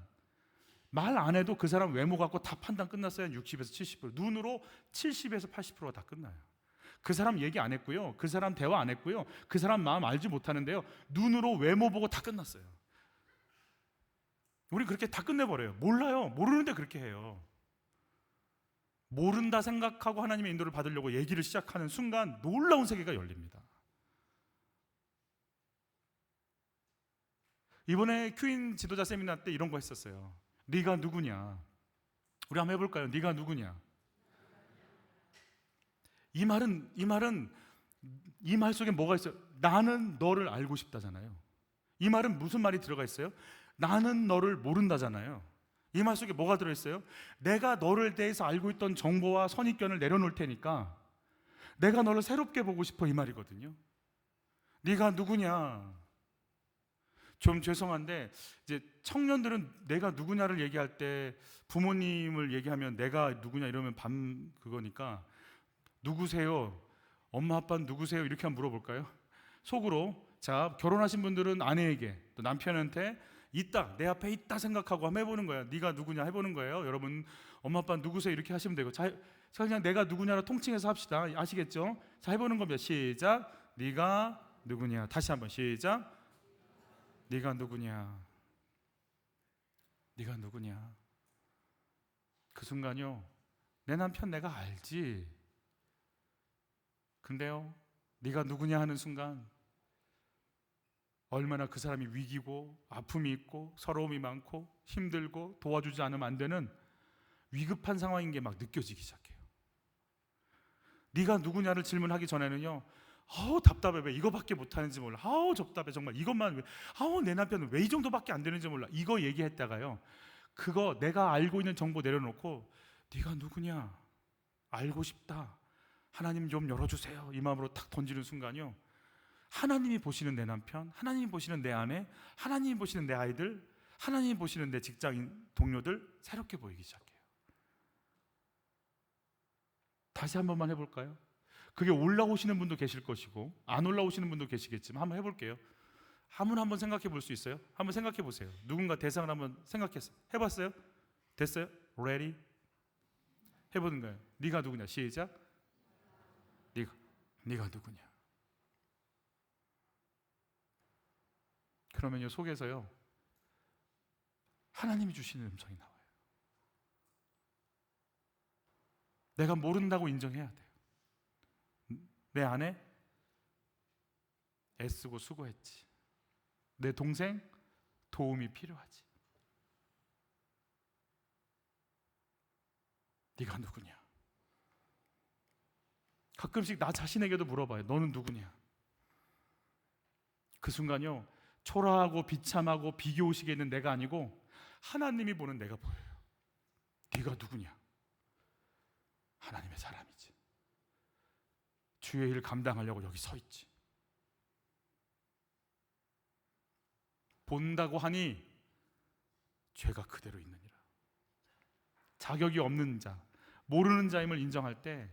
말 안 해도 그 사람 외모 갖고 다 판단 끝났어요. 한 60에서 70%. 눈으로 70에서 80%가 다 끝나요. 그 사람 얘기 안 했고요. 그 사람 대화 안 했고요. 그 사람 마음 알지 못하는데요. 눈으로 외모 보고 다 끝났어요. 우리 그렇게 다 끝내버려요. 몰라요. 모르는데 그렇게 해요. 모른다 생각하고 하나님의 인도를 받으려고 얘기를 시작하는 순간 놀라운 세계가 열립니다. 이번에 큐인 지도자 세미나 때 이런 거 했었어요. 네가 누구냐? 우리 한번 해볼까요? 네가 누구냐? 이 말은 이 말 속에 뭐가 있어요? 나는 너를 알고 싶다잖아요. 이 말은 무슨 말이 들어가 있어요? 나는 너를 모른다잖아요. 이 말 속에 뭐가 들어있어요? 내가 너를 대해서 알고 있던 정보와 선입견을 내려놓을 테니까 내가 너를 새롭게 보고 싶어, 이 말이거든요. 네가 누구냐? 좀 죄송한데 이제 청년들은 내가 누구냐를 얘기할 때 부모님을 얘기하면 내가 누구냐 이러면 반 그거니까 누구세요? 엄마 아빠는 누구세요? 이렇게 한번 물어볼까요? 속으로. 자, 결혼하신 분들은 아내에게 또 남편한테 있다, 내 앞에 있다 생각하고 한번 해보는 거예요. 네가 누구냐 해보는 거예요. 여러분, 엄마 아빠 누구세요? 이렇게 하시면 되고, 자, 그냥 내가 누구냐로 통칭해서 합시다. 아시겠죠? 자, 해보는 겁니다. 시작. 네가 누구냐. 다시 한번 시작. 네가 누구냐. 네가 누구냐. 그 순간요, 내 남편 내가 알지. 근데요, 네가 누구냐 하는 순간 얼마나 그 사람이 위기고 아픔이 있고 서러움이 많고 힘들고 도와주지 않으면 안 되는 위급한 상황인 게 막 느껴지기 시작해요. 네가 누구냐를 질문하기 전에는요, 아우 답답해, 왜 이거밖에 못하는지 몰라, 아우 답답해, 정말 이것만 왜, 아우 내 남편은 왜 이 정도밖에 안 되는지 몰라, 이거 얘기했다가요, 그거 내가 알고 있는 정보 내려놓고 네가 누구냐, 알고 싶다, 하나님 좀 열어주세요, 이 마음으로 탁 던지는 순간요, 하나님이 보시는 내 남편, 하나님이 보시는 내 아내, 하나님이 보시는 내 아이들, 하나님이 보시는 내 직장인 동료들 새롭게 보이기 시작해요. 다시 한 번만 해볼까요? 그게 올라오시는 분도 계실 것이고 안 올라오시는 분도 계시겠지만 한번 해볼게요. 한번 생각해 볼 수 있어요? 한번 생각해 보세요. 누군가 대상을 한번 생각했어요. 해봤어요? 됐어요? Ready? 해보는 거예요. 네가 누구냐? 시작. 네가 누구냐? 그러면 요 속에서요, 하나님이 주시는 음성이 나와요. 내가 모른다고 인정해야 돼요. 내 아내 애쓰고 수고했지. 내 동생 도움이 필요하지. 네가 누구냐? 가끔씩 나 자신에게도 물어봐요. 너는 누구냐? 그 순간요, 초라하고 비참하고 비교의식에 있는 내가 아니고 하나님이 보는 내가 보여요. 네가 누구냐? 하나님의 사람이지. 주의 일 감당하려고 여기 서 있지. 본다고 하니 죄가 그대로 있느니라. 자격이 없는 자, 모르는 자임을 인정할 때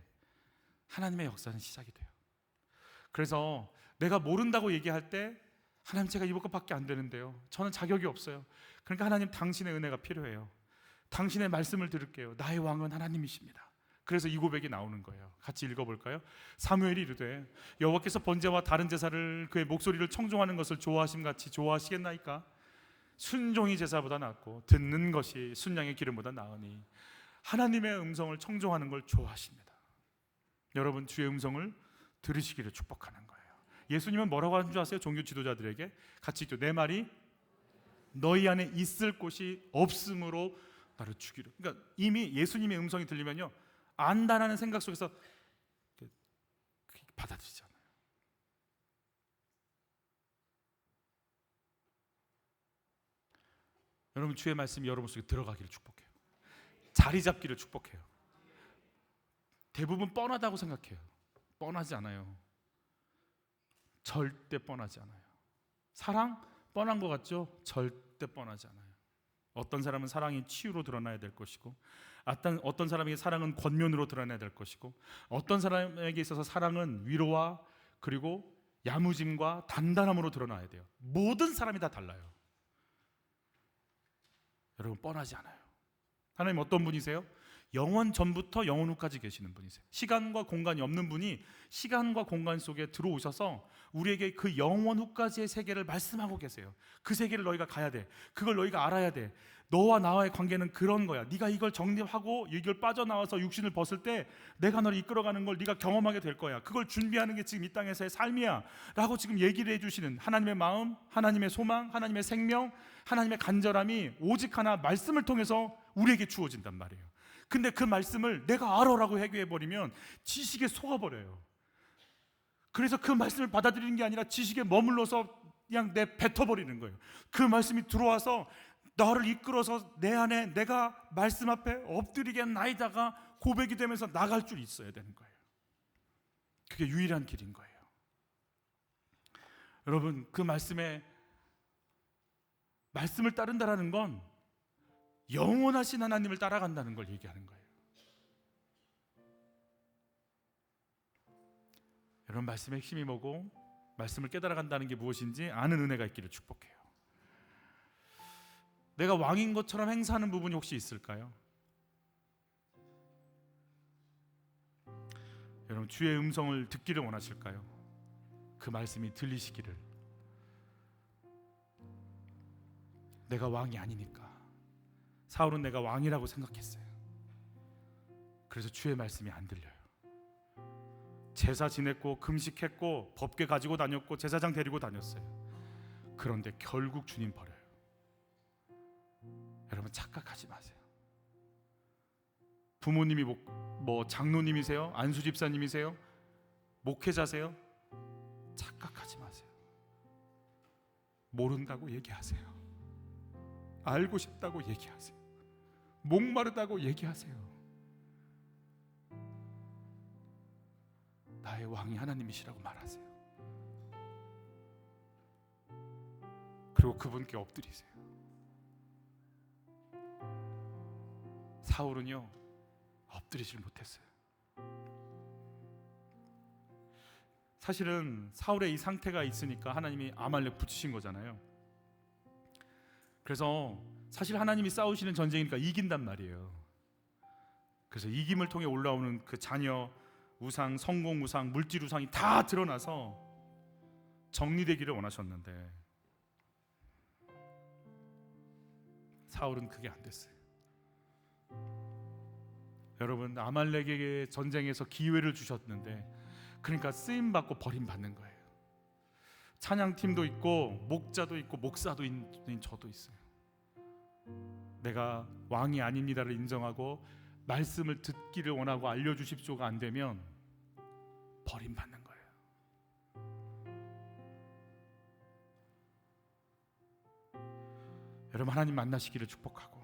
하나님의 역사는 시작이 돼요. 그래서 내가 모른다고 얘기할 때 하나님, 제가 이럴 것밖에 안 되는데요, 저는 자격이 없어요. 그러니까 하나님, 당신의 은혜가 필요해요. 당신의 말씀을 들을게요. 나의 왕은 하나님이십니다. 그래서 이 고백이 나오는 거예요. 같이 읽어볼까요? 사무엘이 이르되 여호와께서 번제와 다른 제사를 그의 목소리를 청종하는 것을 좋아하심 같이 좋아하시겠나이까? 순종이 제사보다 낫고 듣는 것이 순양의 기름보다 나으니. 하나님의 음성을 청종하는 걸 좋아하십니다. 여러분, 주의 음성을 들으시기를 축복하는 거예요. 예수님은 뭐라고 하는 줄 아세요? 종교 지도자들에게 같이 읽죠. 내 말이 너희 안에 있을 곳이 없으므로 나를 죽이려. 그러니까 이미 예수님의 음성이 들리면요, 안다라는 생각 속에서 받아들이잖아요. 여러분, 주의 말씀이 여러분 속에 들어가기를 축복해요. 자리 잡기를 축복해요. 대부분 뻔하다고 생각해요. 뻔하지 않아요. 절대 뻔하지 않아요. 사랑 뻔한 것 같죠? 절대 뻔하지 않아요. 어떤 사람은 사랑이 치유로 드러나야 될 것이고, 어떤 사람에게 사랑은 권면으로 드러나야 될 것이고, 어떤 사람에게 있어서 사랑은 위로와 그리고 야무짐과 단단함으로 드러나야 돼요. 모든 사람이 다 달라요. 여러분, 뻔하지 않아요. 하나님 어떤 분이세요? 영원 전부터 영원 후까지 계시는 분이세요. 시간과 공간이 없는 분이 시간과 공간 속에 들어오셔서 우리에게 그 영원 후까지의 세계를 말씀하고 계세요. 그 세계를 너희가 가야 돼. 그걸 너희가 알아야 돼. 너와 나와의 관계는 그런 거야. 네가 이걸 정립하고 이걸 빠져나와서 육신을 벗을 때 내가 너를 이끌어가는 걸 네가 경험하게 될 거야. 그걸 준비하는 게 지금 이 땅에서의 삶이야 라고 지금 얘기를 해주시는 하나님의 마음, 하나님의 소망, 하나님의 생명, 하나님의 간절함이 오직 하나, 말씀을 통해서 우리에게 주어진단 말이에요. 근데 그 말씀을 내가 알아라고 해결해버리면 지식에 속아버려요. 그래서 그 말씀을 받아들이는 게 아니라 지식에 머물러서 그냥 뱉어버리는 거예요. 그 말씀이 들어와서 나를 이끌어서 내 안에 내가 말씀 앞에 엎드리겠나이다가 고백이 되면서 나갈 줄 있어야 되는 거예요. 그게 유일한 길인 거예요. 여러분, 그 말씀을 따른다라는 건 영원하신 하나님을 따라간다는 걸 얘기하는 거예요. 여러분, 말씀에 힘이 뭐고 말씀을 깨달아간다는 게 무엇인지 아는 은혜가 있기를 축복해요. 내가 왕인 것처럼 행사하는 부분이 혹시 있을까요? 여러분, 주의 음성을 듣기를 원하실까요? 그 말씀이 들리시기를. 내가 왕이 아니니까. 사울은 내가 왕이라고 생각했어요. 그래서 주의 말씀이 안 들려요. 제사 지냈고 금식했고 법궤 가지고 다녔고 제사장 데리고 다녔어요. 그런데 결국 주님 버려요. 여러분, 착각하지 마세요. 부모님이 뭐 장로님이세요? 안수 집사님이세요? 목회자세요? 착각하지 마세요. 모른다고 얘기하세요. 알고 싶다고 얘기하세요. 목마르다고 얘기하세요. 나의 왕이 하나님이시라고 말하세요. 그리고 그분께 엎드리세요. 사울은요, 엎드리질 못했어요. 사실은 사울의 이 상태가 있으니까 하나님이 아말렉 붙이신 거잖아요. 그래서 사실 하나님이 싸우시는 전쟁이니까 이긴단 말이에요. 그래서 이김을 통해 올라오는 그 자녀 우상, 성공 우상, 물질 우상이 다 드러나서 정리되기를 원하셨는데 사울은 그게 안 됐어요. 여러분, 아말렉에게 전쟁에서 기회를 주셨는데, 그러니까 쓰임 받고 버림 받는 거예요. 찬양팀도 있고 목자도 있고 목사도 있는 저도 있어요. 내가 왕이 아닙니다를 인정하고 말씀을 듣기를 원하고 알려주십시오가 안 되면 버림받는 거예요. 여러분, 하나님 만나시기를 축복하고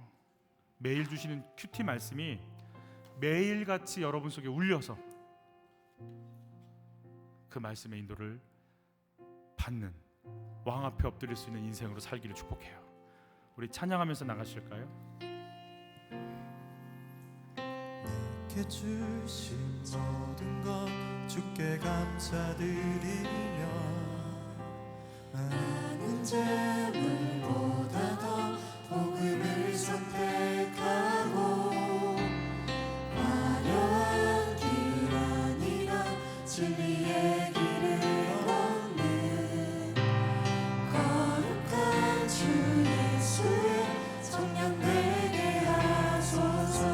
매일 주시는 큐티 말씀이 매일같이 여러분 속에 울려서 그 말씀의 인도를 받는 왕 앞에 엎드릴 수 있는 인생으로 살기를 축복해요. 우리 찬양하면서 나가실까요? 내게 주신 모든 것 주께 감사드리며 많은 재물보다 더 복음을 선택하고 화려한 길 아니라 진리의 길을 걷는 거룩한 주 예수의 청년 되게 하소서.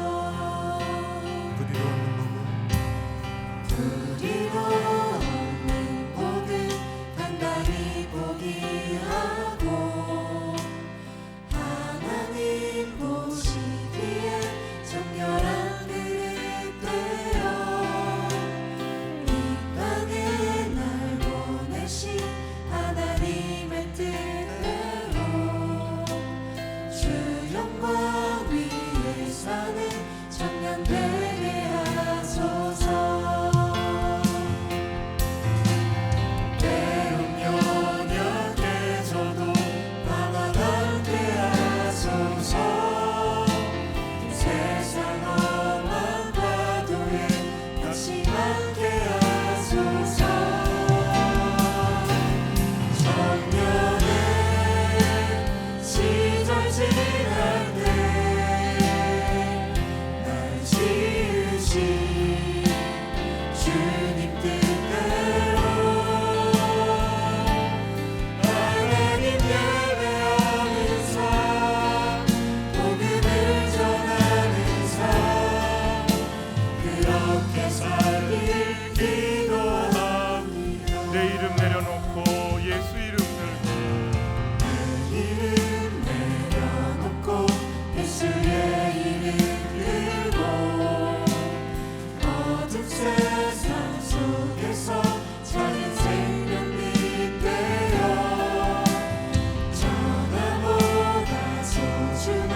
부디로 없는 복은 단단히 포기하고 하나님 보시기에 정결한 그릇 되어 이 땅에 날 보내신 하나님의 뜻대로 주 영광 위에 사는 청년 되게 하소서. 때론 연약해져도 방황하게 하소서. 세상 험한 파도에 낙심하게 하소서. 청년의 시절 지날 때 날 지으신 주님 뜻대로 하나님 예배하는 삶, 복음을 전하는 삶, 그렇게 살길 기도합니다. 내 이름 내려놓고 예수 이름 들고 내 이름 내려놓고 예수의 이름 들고 어둠 세상 속에서 작은 생명빛 되어 전화보다 소중한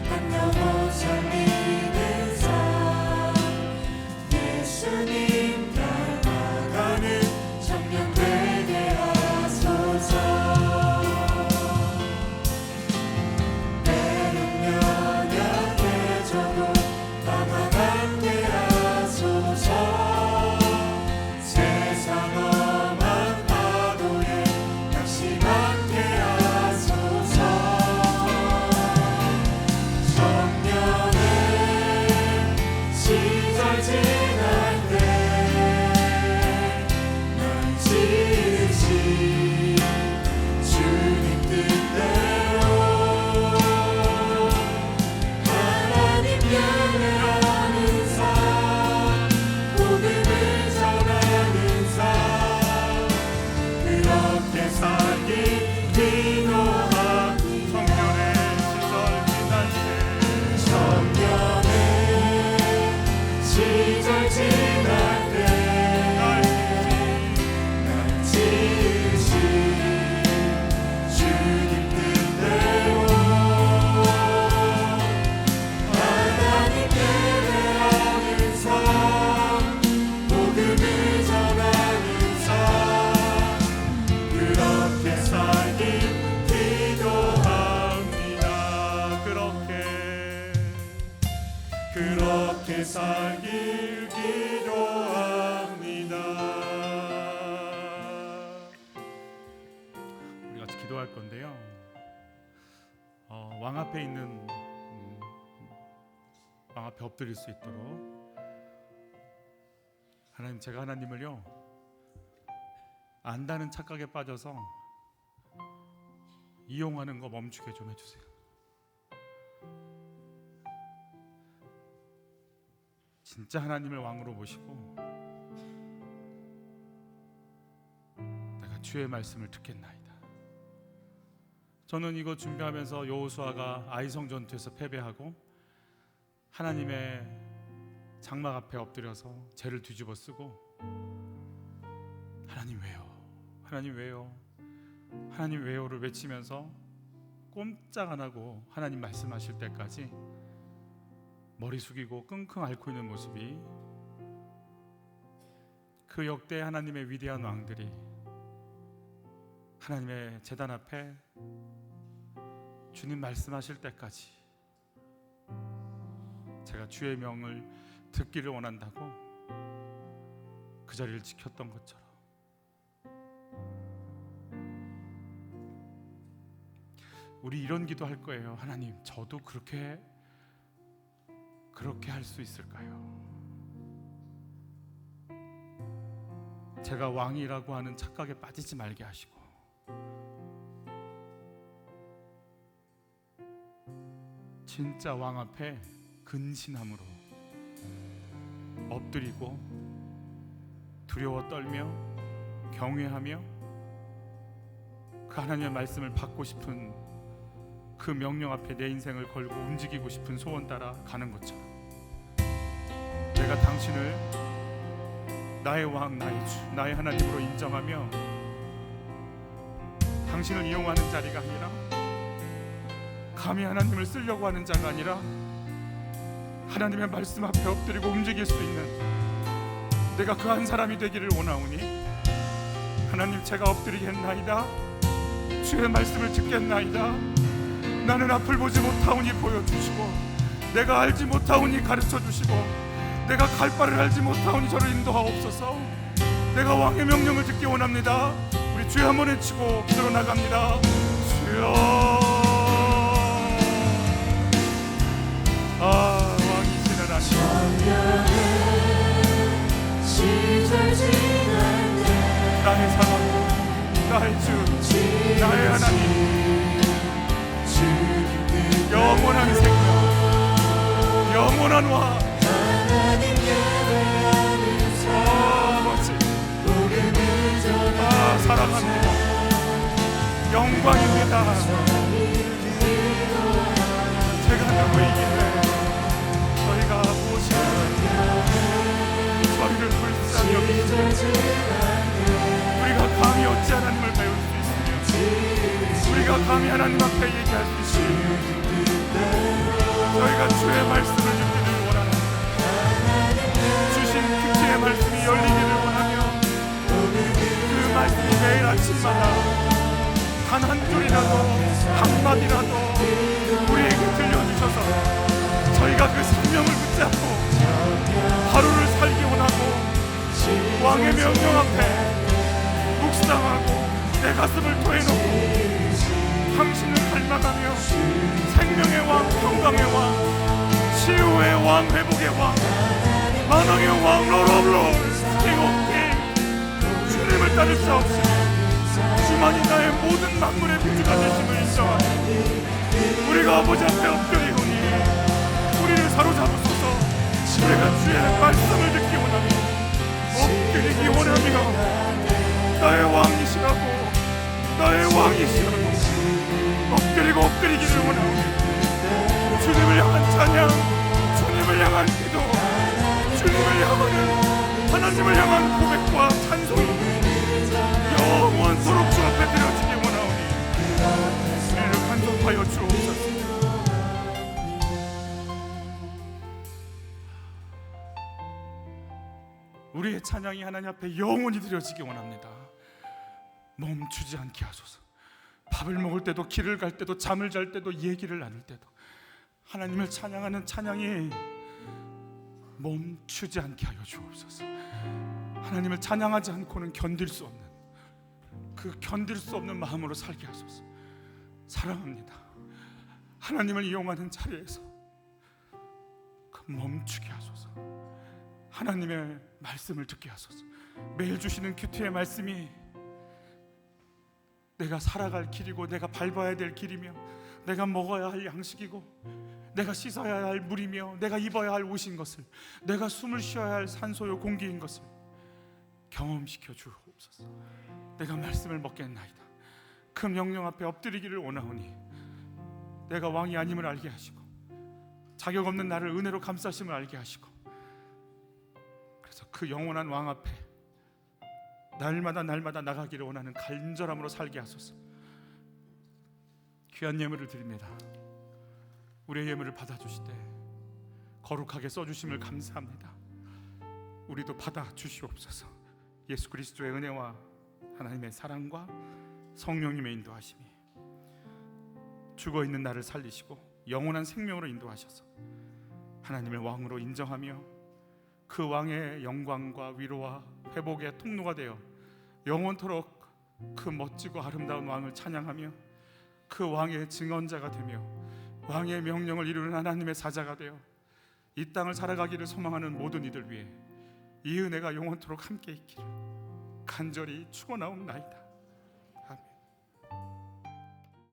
한 영혼 살리는 삶, 예수님 닮아가는 청년 되게 하소서. 때론 연약해져도 방황하게 하소서. 세상 험한 파도에 낙심하게 하소서. 청년의 시절 지날 때 날 지으신 주님 뜻대로 하나님 예배하는 삶, 복음을 전하는 삶, 그렇게 살길 기도합니다. 청년의 시절 지날 청년의 시절 지날 때 날 지으신 주님 뜻대로 하나님 예배하는 삶, 복음을 전하는 삶, 그렇게 살길 기도합니다. 그렇게 살길 기도합니다. 우리 같이 기도할 건데요. 왕 앞에 있는 왕 앞에 엎드릴 수 있도록 하나님, 제가 하나님을요 안다는 착각에 빠져서 이용하는 거 멈추게 좀 해주세요. 진짜 하나님을 왕으로 모시고 내가 주의 말씀을 듣겠나이다. 저는 이거 준비하면서 여호수아가 아이성 전투에서 패배하고 하나님의 장막 앞에 엎드려서 죄를 뒤집어 쓰고 하나님 왜요? 하나님 왜요를 외치면서 꼼짝 안 하고 하나님 말씀하실 때까지 머리 숙이고 끙끙 앓고 있는 모습이, 그 역대 하나님의 위대한 왕들이 하나님의 제단 앞에 주님 말씀하실 때까지 제가 주의 명을 듣기를 원한다고 그 자리를 지켰던 것처럼 우리 이런 기도 할 거예요. 하나님, 저도 그렇게 할 수 있을까요? 제가 왕이라고 하는 착각에 빠지지 말게 하시고, 진짜 왕 앞에 근신함으로 엎드리고 두려워 떨며 경외하며 그 하나님의 말씀을 받고 싶은 그 명령 앞에 내 인생을 걸고 움직이고 싶은 소원 따라 가는 것처럼, 내가 당신을 나의 왕, 나의 주, 나의 하나님으로 인정하며 당신을 이용하는 자리가 아니라, 감히 하나님을 쓰려고 하는 자가 아니라 하나님의 말씀 앞에 엎드리고 움직일 수 있는 내가 그 한 사람이 되기를 원하오니, 하나님, 제가 엎드리겠나이다. 주의 말씀을 듣겠나이다. 나는 앞을 보지 못하오니 보여주시고, 내가 알지 못하오니 가르쳐주시고, 내가 갈 바를 알지 못하오니 저를 인도하옵소서. 내가 왕의 명령을 듣기 원합니다. 우리 주여 한번 외치고 기도로 나갑니다. 주여, 왕이신 하나님, 나의 사랑, 나의 주, 나의 하나님, 영원한 생명, 영원한 왕, 사랑합니다. 영광입니다. 제가 누구이길래 저희가 무엇이라 저희를 불쌍히 여기시고, 우리가 감히 어찌 하나님을 배울 수 있으며 우리가 감히 하나님 앞에 얘기할 수 있으며 저희가 주의 말씀을 듣기를 원합니다. 주신 그 말씀이 열리기를 원하며 그 말씀이 매일 아침마다 단 한 줄이라도 한마디라도 우리에게 들려주셔서 저희가 그 생명을 붙잡고 하루를 살기 원하고 왕의 명령 앞에 묵상하고 내 가슴을 토해놓고 당신을 갈망하며 생명의 왕, 평강의 왕, 치유의 왕, 회복의 왕, 만왕의 왕, 롤 오브 롤, 킹 오브 킹, 주님을 따를 수 없으며 주만이 나의 모든 만물의 구주가 되심을 인정하며 우리가 아버지 앞에 엎드리오니 우리를 사로잡으소서. 우리가 주의 말씀을 듣기 원하며 엎드리기 원하며 나의 왕이시라고, 나의 왕이시라고 엎드리고 엎드리기를 원하오니 주님을 향한 찬양, 주님을 향한 기도, 주님을 향하는 하나님을 향한 고백과 찬송이 영원토록 주 앞에 드려지기 원하오니 우리를 간섭하여 주옵소서. 우리의 찬양이 하나님 앞에 영원히 드려지기 원합니다. 멈추지 않게 하소서. 밥을 먹을 때도, 길을 갈 때도, 잠을 잘 때도, 얘기를 나눌 때도 하나님을 찬양하는 찬양이 멈추지 않게 하여 주옵소서. 하나님을 찬양하지 않고는 견딜 수 없는, 그 견딜 수 없는 마음으로 살게 하소서. 사랑합니다. 하나님을 이용하는 자리에서 그 멈추게 하소서. 하나님의 말씀을 듣게 하소서. 매일 주시는 큐티의 말씀이 내가 살아갈 길이고 내가 밟아야 될 길이며 내가 먹어야 할 양식이고 내가 씻어야 할 물이며 내가 입어야 할 옷인 것을, 내가 숨을 쉬어야 할 산소요 공기인 것을 경험시켜 주옵소서. 내가 말씀을 먹겠나이다. 그 명령 앞에 엎드리기를 원하오니 내가 왕이 아님을 알게 하시고 자격 없는 나를 은혜로 감싸심을 알게 하시고, 그래서 그 영원한 왕 앞에 날마다 나가기를 원하는 간절함으로 살게 하소서. 귀한 예물을 드립니다. 우리의 예물을 받아주실 때 거룩하게 써주심을 감사합니다. 우리도 받아주시옵소서. 예수 그리스도의 은혜와 하나님의 사랑과 성령님의 인도하심이 죽어있는 나를 살리시고 영원한 생명으로 인도하셔서 하나님을 왕으로 인정하며 그 왕의 영광과 위로와 회복의 통로가 되어 영원토록 그 멋지고 아름다운 왕을 찬양하며 그 왕의 증언자가 되며 왕의 명령을 이루는 하나님의 사자가 되어 이 땅을 살아가기를 소망하는 모든 이들 위해 이 은혜가 영원토록 함께 있기를 간절히 축원하옵나이다.